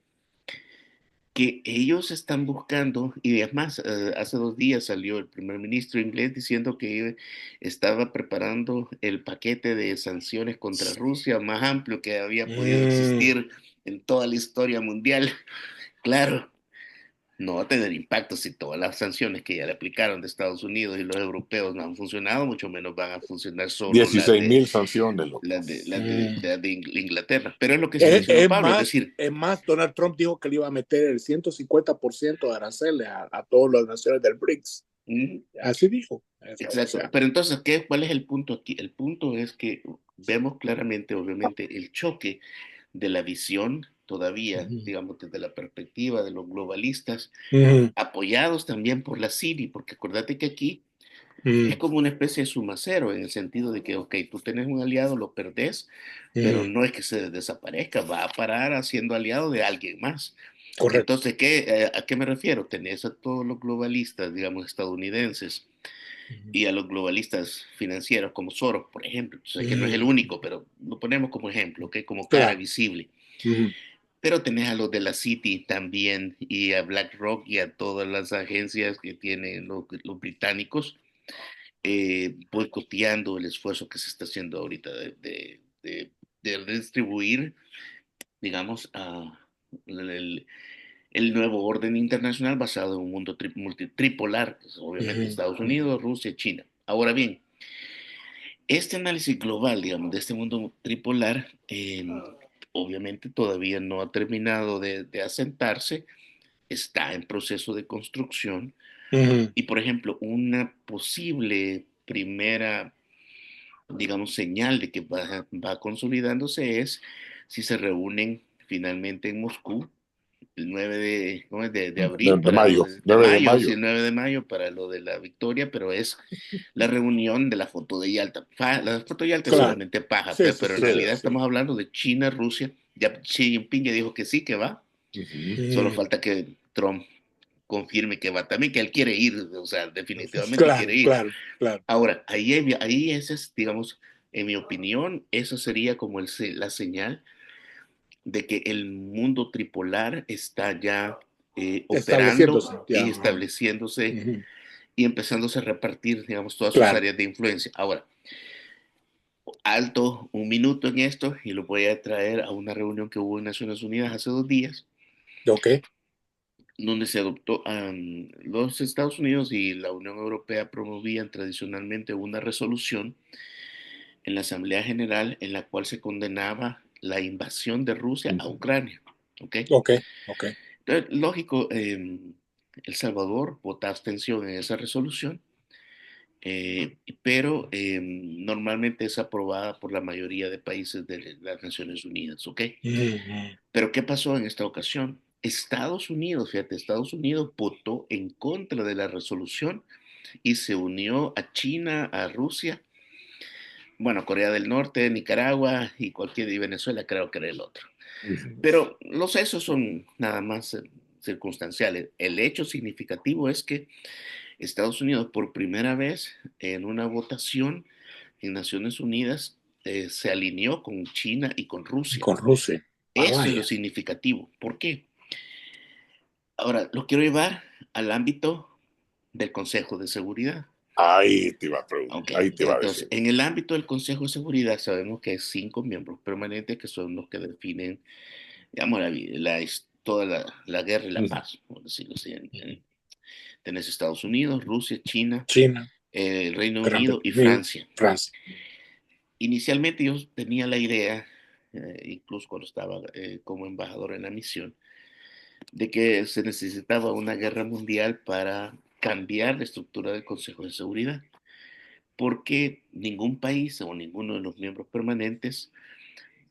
Que ellos están buscando, y es más, hace 2 días salió el primer ministro inglés diciendo que estaba preparando el paquete de sanciones contra Rusia más amplio que había podido Mm, existir en toda la historia mundial. Claro, no va a tener impacto si todas las sanciones que ya le aplicaron de Estados Unidos y los europeos no han funcionado, mucho menos van a funcionar solo 16,000 sanciones, loco. mm. las de Inglaterra. Pero es lo que se mencionó Pablo, es decir, Es más, Donald Trump dijo que le iba a meter el 150% de aranceles a todas las naciones del BRICS. mm, Así dijo. O exacto. sea, Pero entonces, ¿cuál es el punto aquí? El punto es que vemos claramente, obviamente, el choque de la visión todavía, ujú, digamos, desde la perspectiva de los globalistas, ujú, apoyados también por la CIRI, porque acordate que aquí es ujú, como una especie de suma cero, en el sentido de que, ok, tú tenés un aliado, lo perdés, pero ujú. no es que se desaparezca, va a parar siendo aliado de alguien más. Correcto. Entonces, ¿a qué me refiero? Tenés a todos los globalistas, digamos, estadounidenses, Ujú, y a los globalistas financieros como Soros, por ejemplo. Sé que no es el ujú. único, pero lo ponemos como ejemplo, ¿ok? Como cara Claro. visible. Ujú, Pero tenés a los de la City también y a BlackRock y a todas las agencias que tienen los británicos boicoteando el esfuerzo que se está haciendo ahorita de redistribuir, digamos, el, el nuevo orden internacional basado en un mundo tripolar, que es obviamente ujú, Estados Unidos, Rusia y China. Ahora bien, este análisis global, digamos, de este mundo tripolar, obviamente todavía no ha terminado de asentarse, está en proceso de construcción ujú. y, por ejemplo, una posible primera, digamos, señal de que va consolidándose es si se reúnen finalmente en Moscú el 9 ¿cómo es? De abril De para lo mayo, de 9 de mayo, sí, mayo. el 9 de mayo para lo de la victoria, pero es la reunión de la foto de Yalta. La foto de Yalta es Claro. solamente paja, Sí, sí, pero en sí, sí, realidad sí. estamos hablando de China, Rusia. Ya Xi Jinping ya dijo que sí, que va. Ujú. Solo Ujú. falta que Trump confirme que va también, que él quiere ir, o sea, definitivamente quiere Claro, ir. claro, claro. Ahora, ahí ese es, digamos, en mi opinión, eso sería como la señal de que el mundo tripolar está ya operando Estableciéndose, ya. y Ajá. estableciéndose Ujú. y empezándose a repartir, digamos, todas sus Claro. áreas de influencia. Ahora, alto un minuto en esto y lo voy a traer a una reunión que hubo en Naciones Unidas hace 2 días, Ok. donde se adoptó, los Estados Unidos y la Unión Europea promovían tradicionalmente una resolución en la Asamblea General en la cual se condenaba la invasión de Rusia a Ucrania. ¿Ok? Ok. Ok. Entonces, lógico, El Salvador vota abstención en esa resolución, pero normalmente es aprobada por la mayoría de países de las Naciones Unidas. ¿Ok? Pero ¿qué pasó en esta ocasión? Estados Unidos, fíjate, Estados Unidos votó en contra de la resolución y se unió a China, a Rusia, bueno, Corea del Norte, Nicaragua y Venezuela creo que era el otro. Pero los hechos son nada más circunstanciales. El hecho significativo es que Estados Unidos por primera vez en una votación en Naciones Unidas se alineó con China y con Rusia. Con Rusia. Eso es lo Vaya. significativo. ¿Por qué? Ahora, lo quiero llevar al ámbito del Consejo de Seguridad. Ahí te iba a preguntar, Ok, ahí te iba a entonces, decir. en el ámbito del Consejo de Seguridad sabemos que hay 5 miembros permanentes que son los que definen, digamos, toda la guerra y la paz, por decirlo así. Tenés Estados Unidos, Rusia, China, China, el Reino Gran Unido y Bretaña, Francia. Francia. Inicialmente yo tenía la idea, incluso cuando estaba como embajador en la misión, de que se necesitaba una guerra mundial para cambiar la estructura del Consejo de Seguridad, porque ningún país o ninguno de los miembros permanentes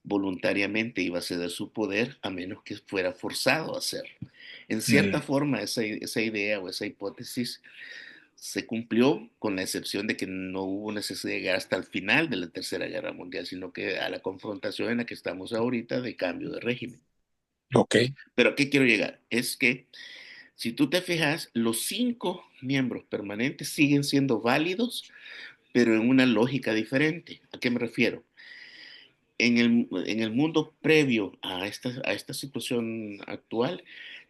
voluntariamente iba a ceder su poder a menos que fuera forzado a hacerlo. En cierta forma, esa idea o esa hipótesis se cumplió con la excepción de que no hubo necesidad de llegar hasta el final de la Tercera Guerra Mundial, sino que a la confrontación en la que estamos ahorita de cambio de régimen. Ok. Pero ¿a qué quiero llegar? Es que si tú te fijas, los 5 miembros permanentes siguen siendo válidos, pero en una lógica diferente. ¿A qué me refiero? En el mundo previo a esta situación actual,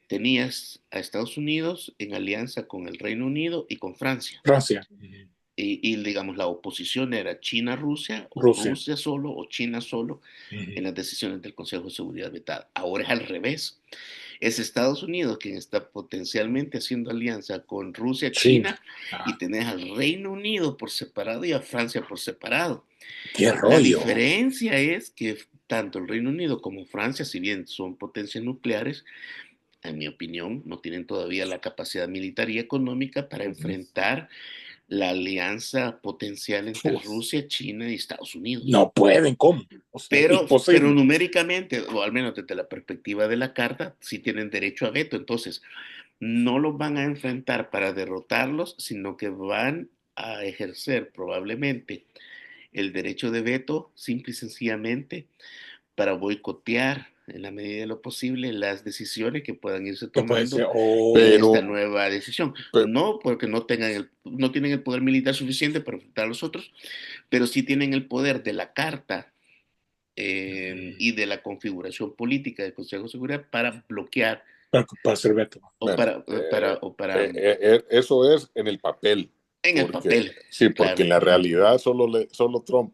tenías a Estados Unidos en alianza con el Reino Unido y con Francia. Francia. Digamos, la oposición era China-Rusia, o Rusia. Rusia solo, o China solo, en las decisiones del Consejo de Seguridad vetada. Ahora es al revés. Es Estados Unidos quien está potencialmente haciendo alianza con Rusia, China. China, y tenés al Reino Unido por separado y a Francia por separado. Qué La rollo. diferencia es que tanto el Reino Unido como Francia, si bien son potencias nucleares, en mi opinión, no tienen todavía la capacidad militar y económica para enfrentar la alianza potencial entre Rusia, China y Estados Unidos. No pueden, ¿cómo? O sea, pero numéricamente, o al menos desde la perspectiva de la carta, sí tienen derecho a veto. Entonces, no los van a enfrentar para derrotarlos, sino que van a ejercer probablemente el derecho de veto simple y sencillamente para boicotear en la medida de lo posible las decisiones que puedan irse ¿qué puede ser? tomando en Pero, esta nueva decisión. No porque no tienen el poder militar suficiente para enfrentar a los otros, pero sí tienen el poder de la carta y de la configuración política del Consejo de Seguridad para bloquear Para hacer veto. o bueno, eso es en el papel, en el papel, sí, porque claro. en la realidad solo Trump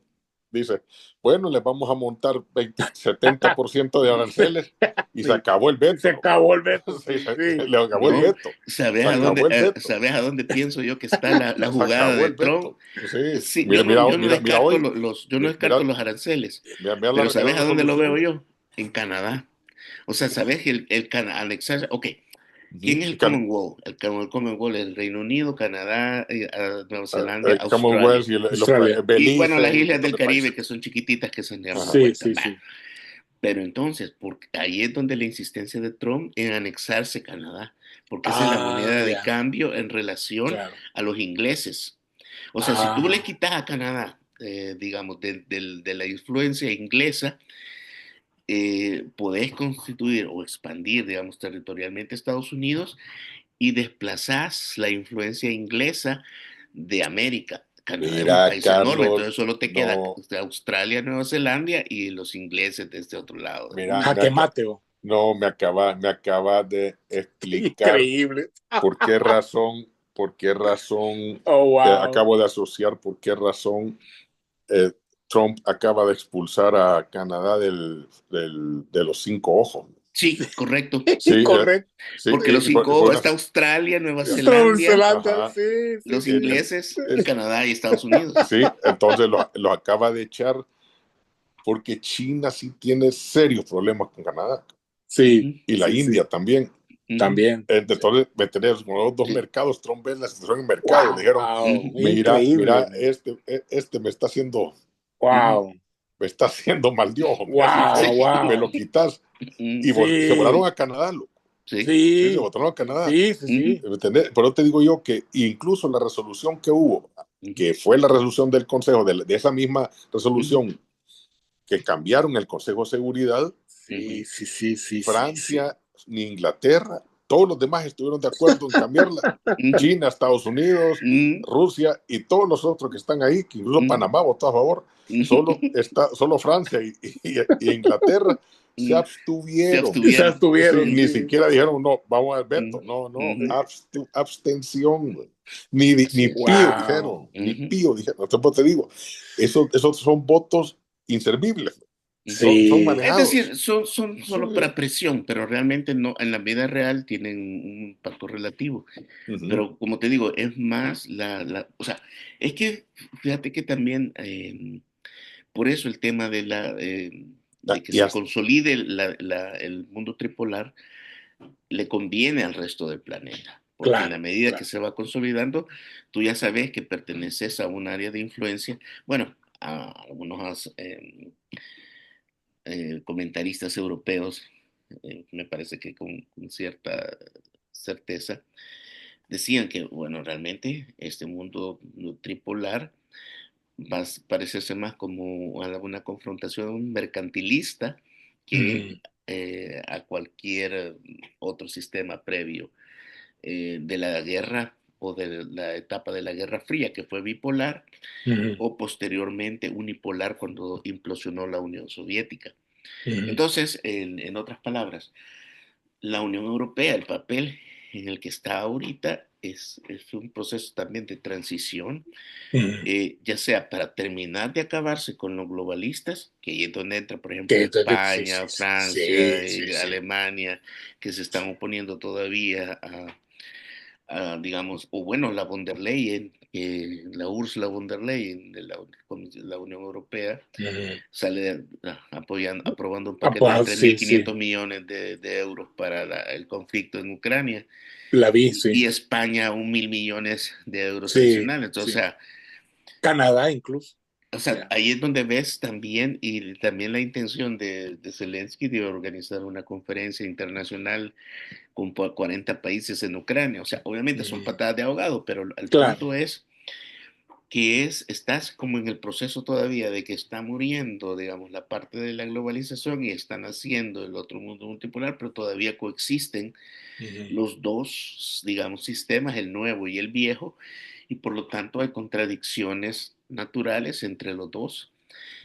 dice, bueno, les vamos a montar 70% de aranceles y Sí. se acabó el veto. Se acabó el veto. Sí, Sí. le acabó el veto. ¿Sabes Se acabó el veto. ¿sabes a dónde pienso yo que está la Se jugada acabó de el Trump? veto. Sí, Sí, mira, yo no mira descarto hoy. yo no descarto Mira, los aranceles, mira pero la ¿sabes a dónde lo veo resolución. yo? En Canadá. O sea, ¿sabes que anexar? Ok, ¿quién es el Cal- Commonwealth? El Commonwealth es el Reino Unido, Canadá, Nueva Zelanda, Commonwealth Australia. y Australia. Y bueno, las Belice y un islas montón del de Caribe países. que son chiquititas que se han dado la Sí, vuelta. sí, sí. Pero entonces, ahí es donde la insistencia de Trump en anexarse Canadá, porque esa es la moneda de Ya, cambio en relación claro. a los ingleses. O sea, si tú le Ah, quitas a Canadá, digamos, de la influencia inglesa, podés constituir o expandir, digamos, territorialmente Estados Unidos y desplazás la influencia inglesa de América. Canadá es un Mira, país enorme, Carlos, entonces solo te queda no, Australia, Nueva Zelanda y los ingleses de este otro lado del mira, mundo. jaque mateo. no, me acaba de explicar Increíble. por qué razón, Oh, wow. acabo de asociar por qué razón eh, Trump acaba de expulsar a Canadá de los cinco ojos. Sí, correcto. Sí, Correcto. sí, Porque los y por 5 una- está Australia, Nueva Nueva Zelanda, Zelanda, ajá, sí, sí, los sí, sí. ingleses, Canadá y Estados Unidos. sí, entonces lo acaba de echar porque China sí tiene serios problemas con Canadá Sí, Ujú, y la sí, India sí. también. ujú, También. Entonces, me tenés como los dos sí, mercados, Trump ve la situación en mercado, le dijeron, Wow, ujú, increíble. mira, este ujú, Wow, me está haciendo mal de ojo, mira, si wow, me wow. lo quitas. ujú, Y se volaron Sí, a Canadá, loco. sí, Sí, se sí, volaron a Canadá. sí, sí, ujú, sí. ¿Me entendés? Pero te digo yo que incluso la resolución que hubo, ujú, que fue la resolución del Consejo, de esa misma ujú, resolución que cambiaron el Consejo de Seguridad, Sí, ujú, sí, sí, sí, sí, sí. Francia ni Inglaterra, todos los demás estuvieron de acuerdo en cambiarla. ujú, China, Estados Unidos, ujú, Rusia y todos los otros que están ahí, que incluso ujú, Panamá votó a favor, solo Francia y Inglaterra se ujú. Se abstuvieron. Se abstuvieron. abstuvieron, Sí, ni Ujú, sí. siquiera dijeron, no, vamos al ujú, veto. No, no, ujú. abstención. Güey. Así Ni es. pío dijeron, Wow. ni Ujú, pío dijeron. Entonces, te digo, esos son votos inservibles. ujú. Son Sí, Es decir, manejados. son Sí. solo para presión, pero realmente no, en la vida real tienen un impacto relativo. Ujú. Pero como te digo, es más o sea, es que fíjate que también por eso el tema de que Y se hasta, consolide el mundo tripolar le conviene al resto del planeta, porque en la claro, medida que claro. se va consolidando, tú ya sabes que perteneces a un área de influencia. Bueno, a algunos comentaristas europeos, me parece que con cierta certeza, decían que, bueno, realmente este mundo tripolar va a parecerse más como a una confrontación mercantilista que Ujú, a cualquier otro sistema previo de la guerra o de la etapa de la Guerra Fría, que fue bipolar, ujú, o posteriormente unipolar cuando implosionó la Unión Soviética. ujú, Entonces, en otras palabras, la Unión Europea, el papel en el que está ahorita es un proceso también de transición, ujú. ya sea para terminar de acabarse con los globalistas, que ahí es donde entra, por ejemplo, Sí, España, sí, Francia, sí, sí, sí. Alemania, que se están oponiendo todavía digamos, o bueno, la von der Leyen, la Ursula von der Leyen de la Unión Europea, Ujú. sale aprobando un paquete de tres mil Sí, sí. quinientos millones de euros para el conflicto en Ucrania La vi, sí. y España 1.000 millones de euros Sí, adicionales. Entonces, sí. Canadá incluso. o sea, ahí es donde ves también y también la intención de Zelensky de organizar una conferencia internacional con 40 países en Ucrania. O sea, obviamente son Ujú. patadas de ahogado, pero el Claro. punto es que estás como en el proceso todavía de que está muriendo, digamos, la parte de la globalización y están haciendo el otro mundo multipolar, pero todavía coexisten Ujú, los dos, digamos, sistemas, el nuevo y el viejo, y por lo tanto hay contradicciones naturales entre los dos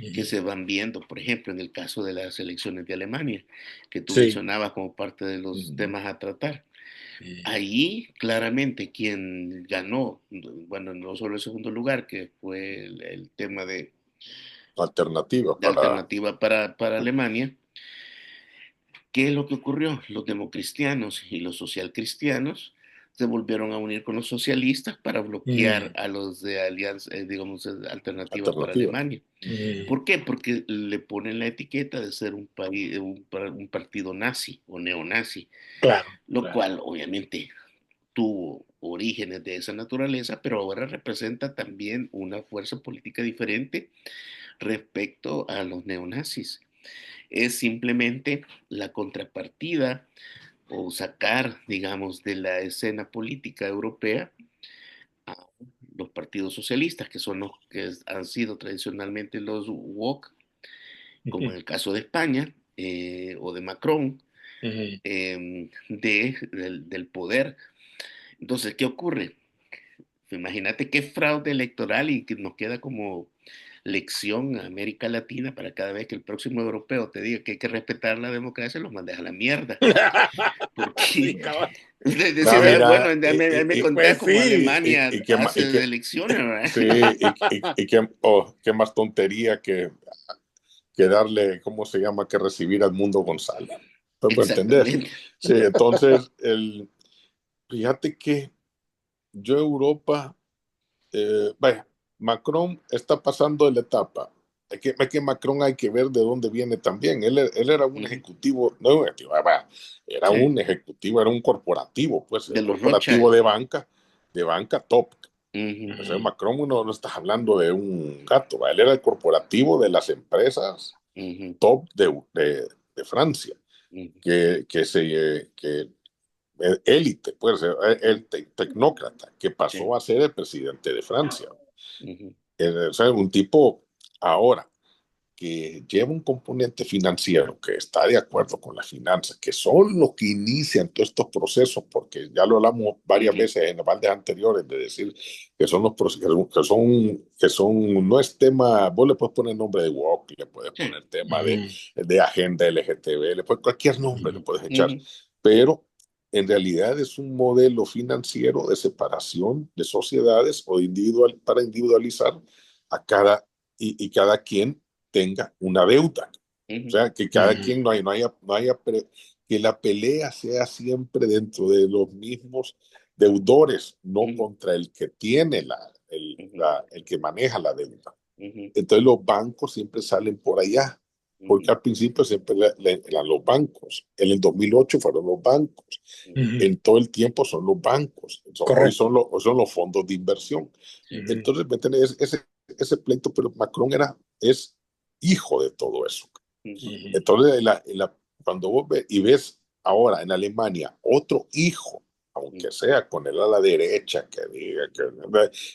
que ujú. se van viendo, por ejemplo, en el caso de las elecciones de Alemania, que tú Sí. mencionabas como parte de los Ujú, temas a tratar. ujú, Ahí claramente quien ganó, bueno, no solo el segundo lugar, que fue el tema alternativa de para alternativa para Alemania, ¿qué es lo que ocurrió? Los democristianos y los socialcristianos se volvieron a unir con los socialistas para bloquear ujú, a los de alianza, digamos, alternativa para alternativa. Alemania. ujú. ¿Por qué? Porque le ponen la etiqueta de ser un partido nazi o neonazi, Claro, lo claro. cual obviamente tuvo orígenes de esa naturaleza, pero ahora representa también una fuerza política diferente respecto a los neonazis. Es simplemente la contrapartida o sacar, digamos, de la escena política europea a los partidos socialistas, que son los que han sido tradicionalmente los woke, como Ujú, en el caso de España o de Macron, ujú. del poder. Entonces, ¿qué ocurre? Imagínate qué fraude electoral y que nos queda como lección a América Latina para cada vez que el próximo europeo te diga que hay que respetar la democracia, los mandes a la mierda. Sí, Porque cabal. es No, decir, bueno, mira, me contás Pues como sí. Alemania hace elecciones, ¿verdad? sí, qué más tontería que darle, ¿cómo se llama? Que recibir a Edmundo González. pues, ¿me entendés? Exactamente. Sí, entonces, fíjate que yo Europa, vaya, Macron está pasando de la etapa. Es que Macron hay que ver de dónde viene también. Él era un Ujú. ejecutivo, no un ejecutivo, vaya, era Sí, un ejecutivo, era un corporativo, pues, de el los corporativo Rothschild. de banca top. O Ujú, sea, Macron no estás hablando de un gato, ¿va? Él era el corporativo de las empresas ujú, top de Francia, ujú, que élite, pues, el tecnócrata que sí, pasó a ser el presidente de Francia. ujú, O sea, un tipo ahora que lleva un componente financiero, que está de acuerdo con las finanzas, que son los que inician todos estos procesos, porque ya lo hablamos varias ujú, veces en los baldes anteriores, de decir que son los procesos, no es tema, vos le puedes poner nombre de woke, le puedes sí, poner tema de agenda LGTB, le puedes, cualquier nombre le puedes echar, pero en realidad es un modelo financiero de separación de sociedades o para individualizar a y cada quien tenga una deuda. O ujú, sea, que cada quien que la pelea sea siempre dentro de los mismos deudores, no ujú, contra el que tiene ujú, el que maneja la deuda. ujú, Entonces los bancos siempre salen por allá, porque ujú, al principio siempre eran los bancos. En el 2008 fueron los bancos. ujú, En todo el tiempo son los bancos. Hoy Correcto. son los fondos de inversión. sí, Entonces, ¿me entiendes? Ese pleito, pero Macron es hijo de todo eso. ujú, Entonces, cuando vos ves ahora en Alemania otro hijo, aunque ujú, sea con él a la derecha, que diga que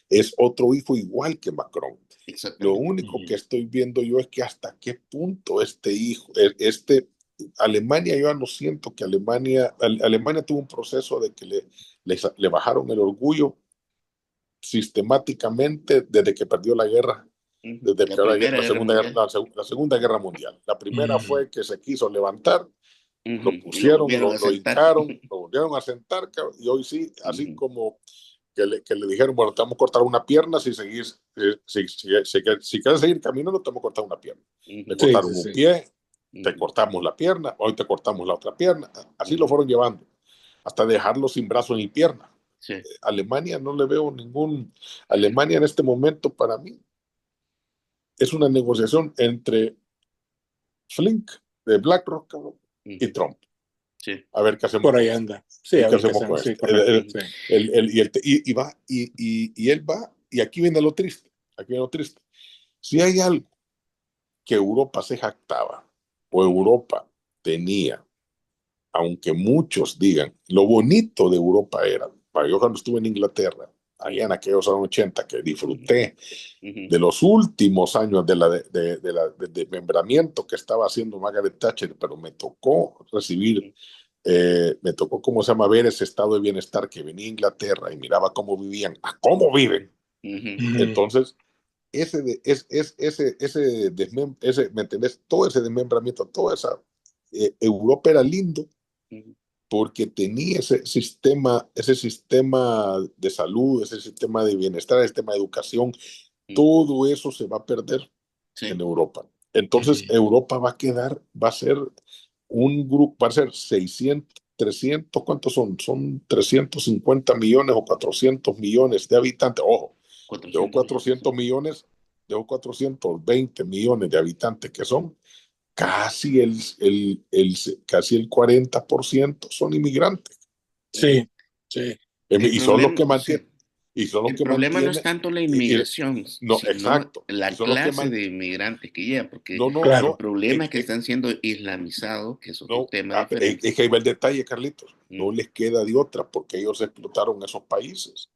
es otro hijo igual que Macron. Lo exactamente. único que estoy viendo yo es que hasta qué punto este hijo, Alemania, yo no siento que Alemania tuvo un proceso de que le bajaron el orgullo sistemáticamente desde que perdió la guerra, Ujú. desde La que Primera Guerra Mundial. la Segunda Guerra Mundial. La primera fue que se quiso levantar, lo Ujú. Y lo pusieron, volvieron a lo sentar. hincaron, lo volvieron a sentar, y hoy sí, así Ujú, como que le dijeron, bueno, te vamos a cortar una pierna si seguís, si quieres seguir caminando, te vamos a cortar una pierna. Le ujú, Sí, cortaron sí, un sí. pie, te ujú, cortamos la pierna, hoy te cortamos la otra pierna. Así lo ujú. fueron llevando, hasta dejarlo sin brazo ni pierna. Sí. Alemania no le veo ningún. Alemania en este momento para mí es una negociación entre Flink de BlackRock y Ujú, Trump. sí. A ver qué hacemos Por ahí con esto. anda. Sí, ¿Y a qué ver qué hacemos hacen. con Sí, esto? correcto. Sí. Y él va, y aquí viene lo triste. Aquí viene lo triste. Si hay algo que Europa se jactaba, o Ujú, Europa tenía, aunque muchos digan, lo bonito de Europa era, yo cuando estuve en Inglaterra, allá en ujú, aquellos años 80, que ujú, disfruté ujú, de los últimos años de desmembramiento que estaba haciendo Margaret Thatcher, pero me tocó recibir, ujú, me tocó, ¿cómo se llama?, ver ese estado de bienestar que venía a Inglaterra y miraba cómo vivían, a cómo viven. ujú, Entonces, ¿me entendés? Todo ese desmembramiento, toda esa, Europa era lindo ujú, porque tenía ese sistema de salud, ese sistema de bienestar, ese sistema de educación, ujú. todo eso se va a perder en Sí. Europa. Entonces, Europa va a ser un grupo, va a ser 600, 300, ¿cuántos son? Son 350 millones o 400 millones de habitantes. Ojo, de 400 460. millones, de 420 millones de habitantes que son, casi el 40% son inmigrantes. Ujú. Sí, sí. El Y son los problema, que sí. mantienen, y son los El que problema no es mantienen, tanto la y- y- inmigración, no, sino exacto, y la son los que clase de mantienen, inmigrantes que llegan, porque no, no, el Claro. no, problema es que están siendo islamizados, que es otro no, tema diferente. es que ahí va el detalle, Carlitos, no Ujú, les queda de otra porque ellos explotaron esos países.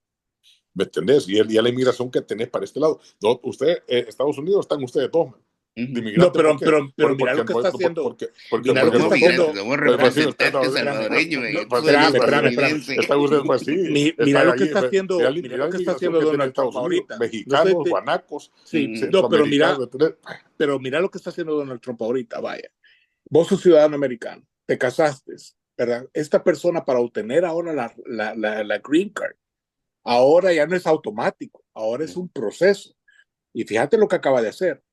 ¿Me entendés? Y la inmigración que tenés para este lado. No, usted, Estados Unidos, están ustedes dos, man, de ujú. No, inmigrante. ¿Por qué? pero mira lo que está haciendo, No mira lo que somos está migrantes, haciendo, somos pues sí, usted representantes no, espérame, salvadoreños, no, yo pues soy sí, espérame. estadounidense. está usted, pues sí, Mira están lo que allí. está haciendo, Mira mira lo la que está inmigración haciendo que tiene Donald Estados Trump Unidos, ahorita. No sé, mexicanos, guanacos, sí, Ujú, no, centroamericanos. Entonces, pero mira lo que está haciendo Donald Trump ahorita, vaya. Vos sos ciudadano americano, te casaste, ¿verdad? Esta persona para obtener ahora la green card, ahora ya no es automático, ahora es ujú, un proceso. Y fíjate lo que acaba de hacer.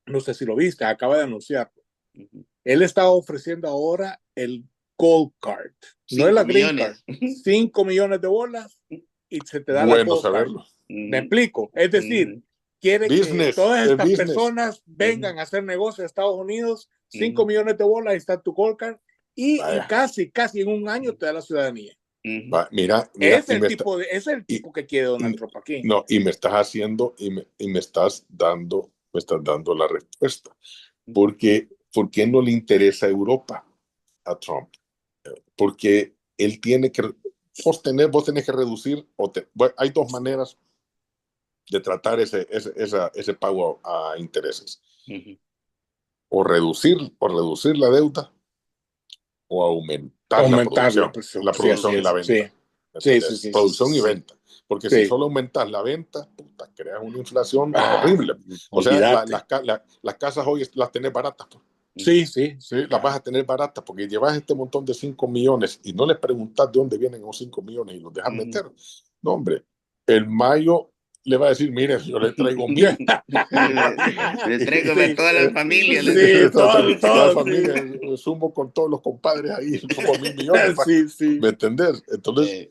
No sé si lo viste, acaba de anunciar. ujú, Él está ofreciendo ahora el Gold Card, no es la Green Card. 5 millones de bolas y se te da la Gold saberlo. Card. ¿Me explico? Es decir, quiere que todas estas personas vengan a hacer negocio a Estados Unidos, 5 millones de bolas, ahí está tu Gold Card, y casi en un año te da la ciudadanía. Mira, es el tipo que quiere Donald Trump aquí. No, y me estás haciendo, y me estás dando la respuesta. ¿Por qué no le interesa a Europa a Trump? Porque él tiene que, vos tenés que reducir, bueno, hay dos maneras de tratar ese pago a intereses. O reducir la deuda o aumentar la producción y la venta. Sí. Producción y venta. Porque si solo aumentas la venta, puta, creas una inflación horrible. O sea, las casas hoy las tenés baratas. Pues. Sí. Las vas a tener baratas porque llevas este montón de 5 millones y no les preguntas de dónde vienen esos 5 millones y los dejas meter. No, hombre, el mayo le va a decir, mire, yo le traigo 1,000. Le traigo a toda la familia. Toda la familia. Sumo con todos los compadres ahí, como 1,000 millones. ¿Me entendés? Entonces,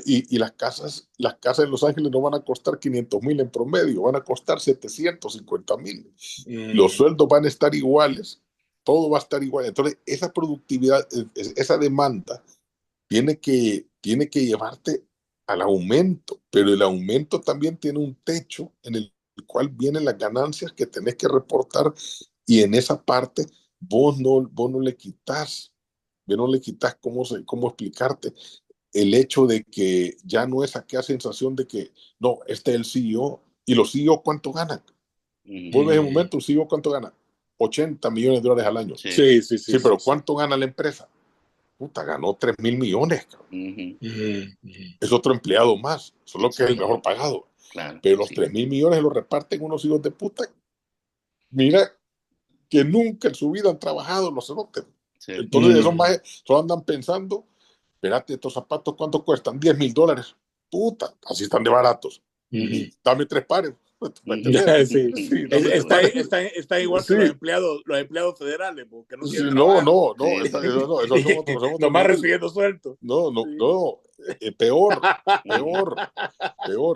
y las casas en Los Ángeles no van a costar 500,000 en promedio, van a costar 750,000. Los sueldos van a estar iguales, todo va a estar igual. Entonces, esa productividad, esa demanda, tiene que llevarte al aumento, pero el aumento también tiene un techo en el cual vienen las ganancias que tenés que reportar, y en esa parte vos no le quitas, cómo explicarte el hecho de que ya no es aquella sensación de que no, este es el CEO, y los CEO ¿cuánto ganan? Vos ves en un momento, el CEO ¿cuánto gana? $80 millones al año. Sí, pero ¿cuánto gana la empresa? Puta, ganó 3,000 millones. Es otro empleado más, solo que es el mejor pagado. Claro, pero los 3,000 millones los reparten unos hijos de puta. Mira, que nunca en su vida han trabajado los cerotes. Entonces esos más solo andan pensando, espérate, estos zapatos ¿cuánto cuestan? $10,000. Puta, así están de baratos. Dame 3 pares. Está igual que los empleados federales, porque no tienen trabajo. Esos son otros. Nomás recibiendo sueldo. Peor.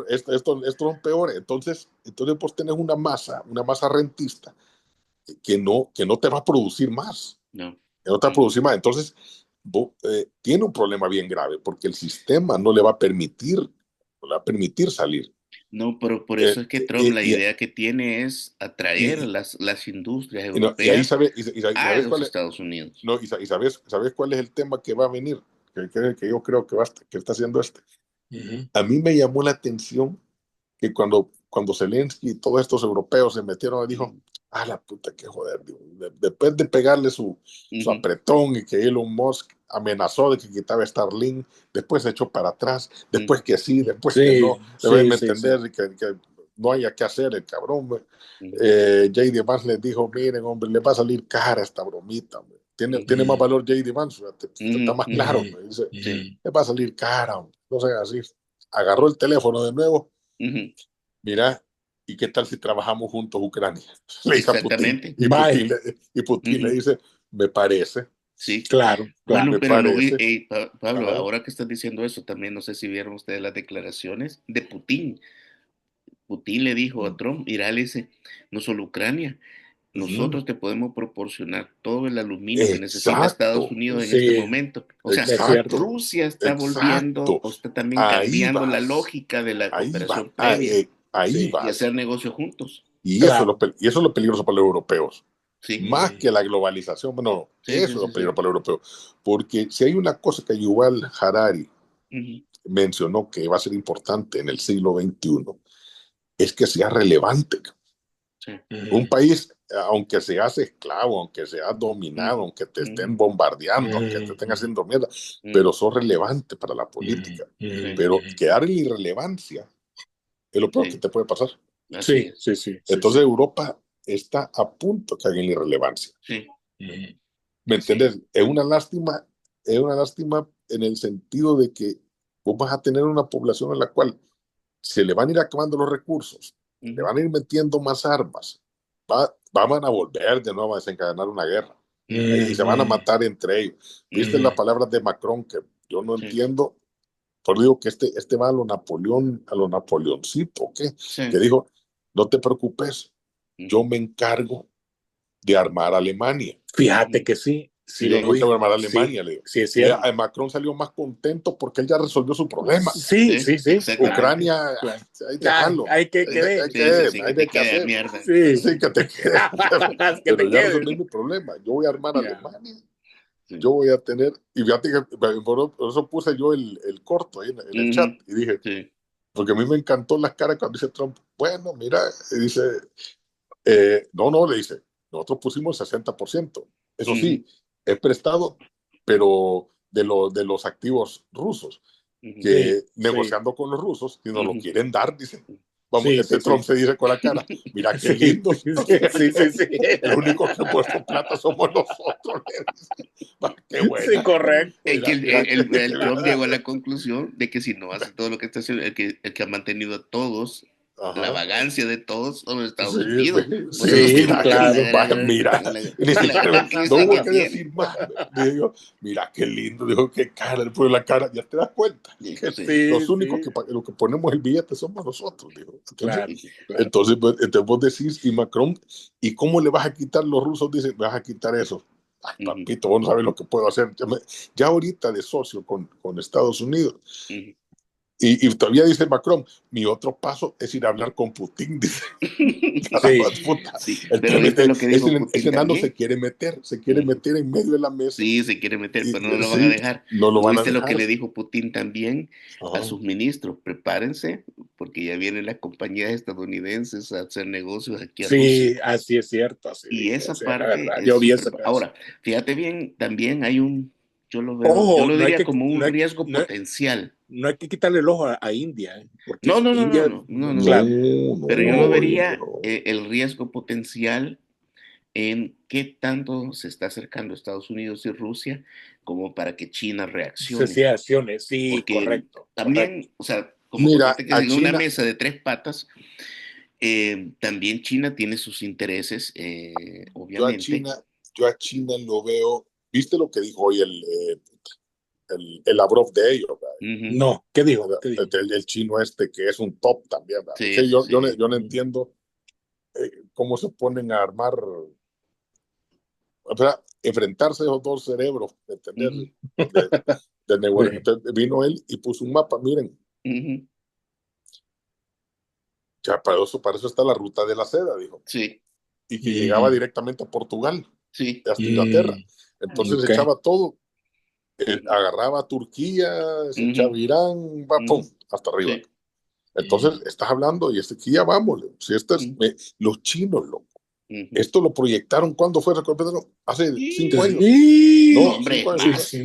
Esto es peor. Entonces vos tenés una masa rentista que no te va a producir más. Que no te va a producir más. Entonces, tiene un problema bien grave, porque el sistema no le va a permitir salir. No, pero por eso es que Trump la idea que tiene es atraer las industrias europeas a los Estados Unidos. No, y sabes cuál es el tema que va a venir, que yo creo que está haciendo este. A mí me llamó la atención que cuando Zelensky y todos estos europeos se metieron y dijo, la puta, qué joder, después de pegarle su apretón y que Elon Musk amenazó de que quitaba Starlink, después se echó para atrás, después que sí, después que no, deben entender que no haya que hacer el cabrón. J.D. Vance les dijo, miren, hombre, le va a salir cara esta bromita, hombre. Tiene más valor J.D. Vance, está más claro, dice, le va a salir cara, hombre. No sé, así. Agarró el teléfono de nuevo. Mira, ¿y qué tal si trabajamos juntos Ucrania? Le dice a Putin. Y Putin le dice, me parece. Sí, claro. Bueno, pero Pablo, ahora que estás diciendo eso, también no sé si vieron ustedes las declaraciones de Putin. Putin le dijo a Trump, mira, le dice, no solo Ucrania, nosotros te podemos proporcionar todo el aluminio que necesita Estados Unidos en este momento. O sea, Rusia está volviendo, o está también cambiando la lógica de la cooperación previa y hacer negocio juntos. Y eso es lo peligroso para los europeos. Más que la globalización, eso es lo peligroso para los europeos. Porque si hay una cosa que Yuval Harari mencionó que va a ser importante en el siglo XXI, es que sea relevante. Un país, aunque seas esclavo, aunque seas dominado, aunque te estén bombardeando, aunque te estén haciendo mierda, pero sos relevante para la política. Pero quedar en irrelevancia es lo peor que te puede pasar. Sí. Entonces Europa está a punto de caer en irrelevancia. ¿Me entiendes? Es una lástima en el sentido de que vos vas a tener una población en la cual se le van a ir acabando los recursos, le van a ir metiendo más armas, van a volver de nuevo a desencadenar una guerra. y se van a matar entre ellos. ¿Viste las palabras de Macron que yo no entiendo? Por digo que este va a lo Napoleón, a lo Napoleoncito, ¿qué? Que dijo, no te preocupes, yo me encargo de armar a Alemania. Fíjate que sí. Sí, yo voy a armar a Alemania, sí, le digo. Sí, es cierto. Macron salió más contento porque él ya resolvió su problema. Sí. Ucrania, ahí déjalo. Hay que quede. Hay de que hacer. Mierda. Sí, que te quede. Pero ya quede. resolví mi problema. Yo voy a armar a Alemania. Yo voy a tener, y fíjate que por eso puse yo el corto ahí en el chat y dije, porque a mí me encantó las caras cuando dice Trump, bueno, mira, y dice, no, le dice, nosotros pusimos el 60%, eso sí, es prestado, pero de los activos rusos, que negociando con los rusos, si nos lo quieren dar, dicen, vamos, Trump se dice con la cara, mira qué lindo. Sí. El único que ha puesto plata somos nosotros. Qué bueno. Sí, correcto. El Trump llegó a la conclusión de que si no hace todo lo que está haciendo, el que ha mantenido a todos, la vagancia de todos son los Estados Unidos. Sí, claro. Mira, no hubo que decir más. Mira qué lindo, dijo, qué cara, le pone la cara, ya te das cuenta. Los únicos que ponemos el billete somos nosotros, dijo. Entonces vos decís, y Macron, ¿y cómo le vas a quitar los rusos? Dicen, vas a quitar eso. Ay, papito, vos no sabes lo que puedo hacer. Ya ahorita de socio con Estados Unidos. Y todavía dice Macron, mi otro paso es ir a hablar con Putin. Dice. Pero viste lo que dijo Putin ese enano se quiere meter en medio de la mesa. Sí, se quiere meter, pero no lo van a dejar. No lo van a ¿Viste dejar? Lo que le dijo Putin también a sus ministros? Prepárense, porque ya vienen las compañías estadounidenses a hacer negocios aquí a Rusia. Sí, así es cierto. Y esa parte yo vi esa. Ahora, fíjate bien, también hay yo lo veo, yo lo diría como un riesgo potencial. No hay que quitarle el ojo a India. No. Claro. Pero yo lo vería el riesgo potencial en qué tanto se está acercando Estados Unidos y Rusia como para que China reaccione. Sí, porque correcto. También, o sea, como que en una mesa de tres patas, también China tiene sus intereses, obviamente. Yo a China lo veo, ¿viste lo que dijo hoy el Lavrov de ellos? No, ¿qué dijo? El chino que es un top también. Yo no entiendo cómo se ponen a armar, o sea, enfrentarse a esos dos cerebros, ¿entendés? Entonces vino él y puso un mapa, miren. Ya para eso está la ruta de la seda, dijo. Sí. Y que llegaba directamente a Portugal, hasta Inglaterra. Entonces echaba todo. Agarraba a Turquía, se echaba Irán, pum, hasta arriba. Entonces estás hablando y aquí ya vamos. Si los chinos, loco. Esto lo proyectaron, ¿cuándo fue? Hace 5 años. No, hombre,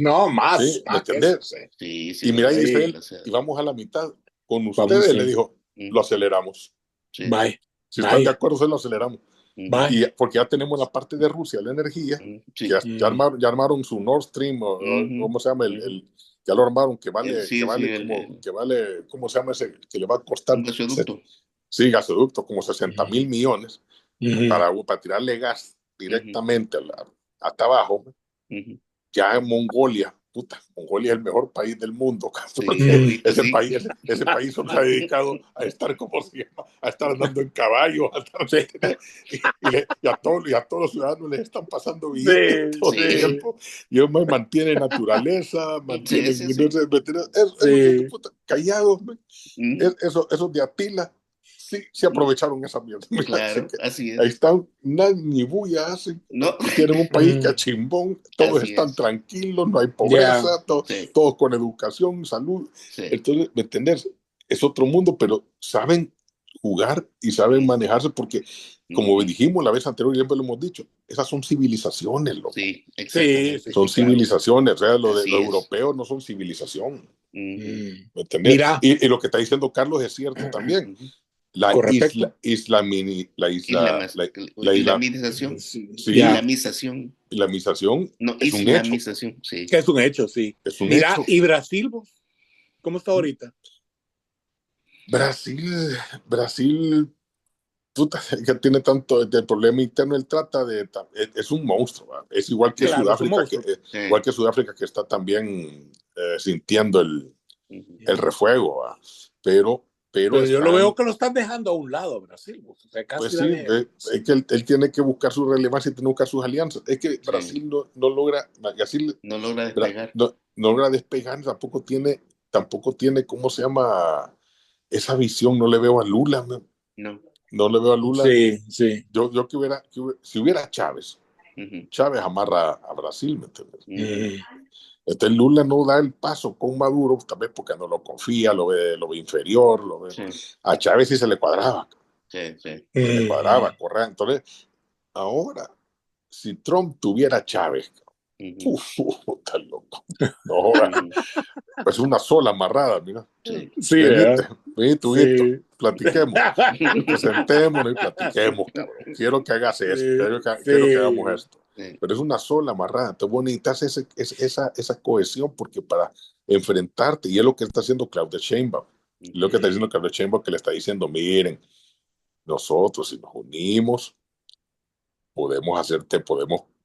no, más. Sí, ¿me entendés? Y mira, Israel, y vamos a la mitad. Con ustedes le dijo, lo aceleramos. Bye. Si están de acuerdo, se lo aceleramos. Y porque ya tenemos la parte de Rusia, la energía, que ya armaron su Nord Stream, ¿cómo se llama? Ya lo armaron, que vale, ¿cómo se llama ese? Que le va a costar. Un gasoducto. Sí, gasoducto, como 60,000 millones para tirarle gas directamente hasta abajo. Ya en Mongolia, Mongolia es el mejor país del mundo. Ese país solo se ha dedicado a estar, ¿cómo se llama? A estar andando en caballo. Y a todos los ciudadanos les están pasando billetes todo el tiempo. Y ellos mantienen naturaleza, mantienen callados. Esos de Atila sí aprovecharon esa mierda. Claro, así es. Ahí están, ni bulla hacen. No. Tienen un país cachimbón, todos están tranquilos, no hay pobreza, todos con educación, salud. Entonces, ¿me entendés? Es otro mundo, pero saben jugar y saben manejarse porque, como dijimos la vez anterior, y siempre lo hemos dicho, esas son civilizaciones, loco. Sí, exactamente. Son civilizaciones, o sea, los europeos no son civilización. ¿Me entendés? Mira. Y lo que está diciendo Carlos es cierto también. La islamización. Islamización. No, es islamización, sí. Que es un hecho, sí. Mira, ¿y Brasil, vos? ¿Cómo está ahorita? Brasil puta, que tiene tanto de problema interno, él trata de, es un monstruo, ¿va? Es igual que Claro, es un Sudáfrica, monstruo. igual que Sudáfrica que está también sintiendo el refuego, ¿va? Pero Pero yo lo veo están, que lo están dejando a un lado, Brasil. O sea, pues casi la sí, de... es que él tiene que buscar su relevancia y tiene que buscar sus alianzas. Es que Sí. Brasil no logra, Brasil No logra despegar. no logra despegar, tampoco tiene, ¿cómo se llama? Esa visión, no le veo a Lula, man. No. No le veo a Lula. Sí, sí. Yo si hubiera Chávez, Chávez amarra a Brasil, ¿me entiendes? Entonces Lula no da el paso con Maduro, tal vez porque no lo confía, lo ve inferior, lo ve. Sí, A Chávez sí se le cuadraba, sí, sí. se le cuadraba, correcto. Entonces, ahora, si Trump tuviera a Chávez, está loco. No, pues una sola amarrada, mira. Sí. Sí, Venite, ¿verdad? venite, Huguito, Sí. platiquemos. Sentémonos y platiquemos, cabrón. Quiero que hagas esto, quiero que hagamos Sí. esto. Pero es una sola amarrada. Entonces vos necesitas esa cohesión porque para enfrentarte, y es lo que está haciendo Claudia Sheinbaum, lo que está diciendo Claudia Sheinbaum, que le está diciendo, miren, nosotros si nos unimos, podemos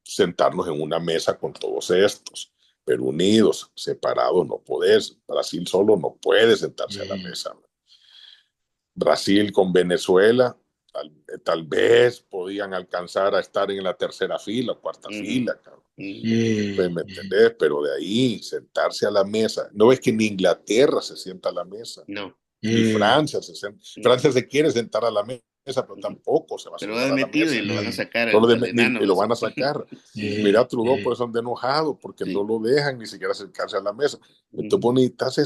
sentarnos en una mesa con todos estos, pero unidos, separados no podés. Brasil solo no puede sentarse a la mesa. Brasil con Venezuela, tal vez podían alcanzar a estar en la tercera fila, cuarta fila, cabrón. Pues, ¿me entendés? Pero de ahí, sentarse a la mesa. No es que ni Inglaterra se sienta a la mesa, No. ni Francia se sienta. Francia se quiere sentar a la mesa, pero tampoco se va a Pero va sentar de a la metido mesa. y lo van a sacar Solo al enano. y lo van a sacar. Mira, Trudeau por eso anda enojado, porque Sí. no lo dejan ni siquiera acercarse a la mesa. Entonces vos necesitas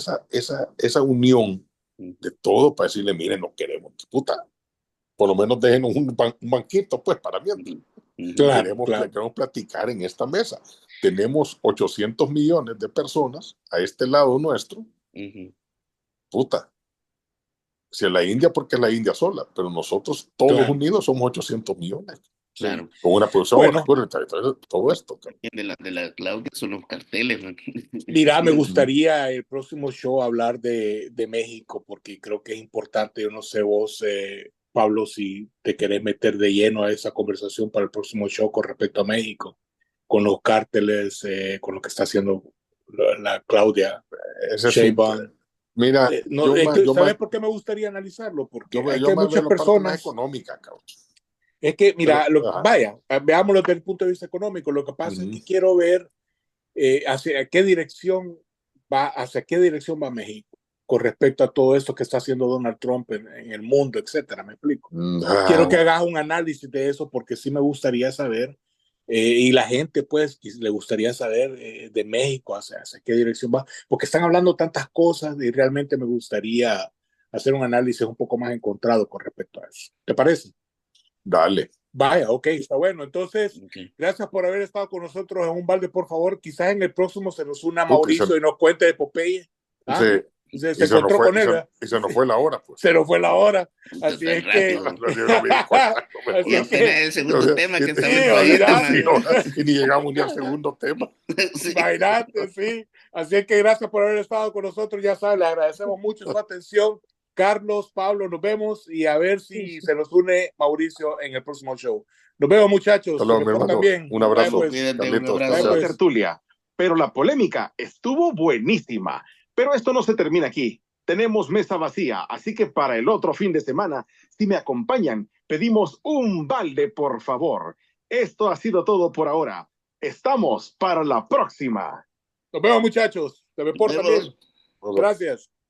esa unión de todo para decirle, miren, no queremos, puta, por lo menos déjenos un banquito, pues, para mientras. Claro, claro. Queremos platicar en esta mesa. Tenemos 800 millones de personas a este lado nuestro. Puta, si es la India, porque es la India sola, pero nosotros todos Claro. unidos somos 800 millones. Claro. Con una producción, Bueno, todo esto. De la Claudia son los carteles. Man. mira, me gustaría el próximo show hablar de México, porque creo que es importante. Yo no sé vos, Pablo, si te querés meter de lleno a esa conversación para el próximo show con respecto a México, con los cárteles, con lo que está haciendo la Claudia Ese es Sheinbaum. Mira, No, ¿sabes por qué me gustaría analizarlo? Porque hay yo que más veo muchas la parte más personas. económica, cabrón. Es que, mira, Ajá. vaya, veámoslo desde el punto de vista económico. Lo que pasa es que quiero ver hacia qué dirección va México con respecto a todo esto que está haciendo Donald Trump en el mundo, etcétera. Me explico. Quiero que hagas un análisis de eso porque sí me gustaría saber y la gente pues le gustaría saber de México hacia qué dirección va, porque están hablando tantas cosas y realmente me gustaría hacer un análisis un poco más encontrado con respecto a eso. ¿Te parece? Dale. Vaya, ok, está bueno. Entonces, gracias por haber estado con nosotros en Un Balde, por favor. Quizás en el próximo se nos una Mauricio y nos cuente de Popeye. ¿Ah? Sí. Se encontró con él, ¿verdad? Y se nos fue la hora, pues. Se nos fue la hora. Así es que. Así es que. El segundo tema que estamos Y ni llegamos ni al segundo tema. Sí. Imagínate, sí. Así es que gracias por haber estado con nosotros. Ya sabes, le agradecemos mucho su atención. Carlos, Pablo, nos vemos y a ver si se nos une Mauricio en el próximo show. Nos vemos, muchachos. Hasta luego, También. Un abrazo. Pues. Cuídate, un La abrazo. tertulia, pero la polémica estuvo buenísima. Pero esto no se termina aquí. Tenemos mesa vacía, así que para el otro fin de semana, si me acompañan, pedimos un balde, por favor. Esto ha sido todo por ahora. Estamos para la próxima. Nos vemos, muchachos. Se me porta bien. Gracias.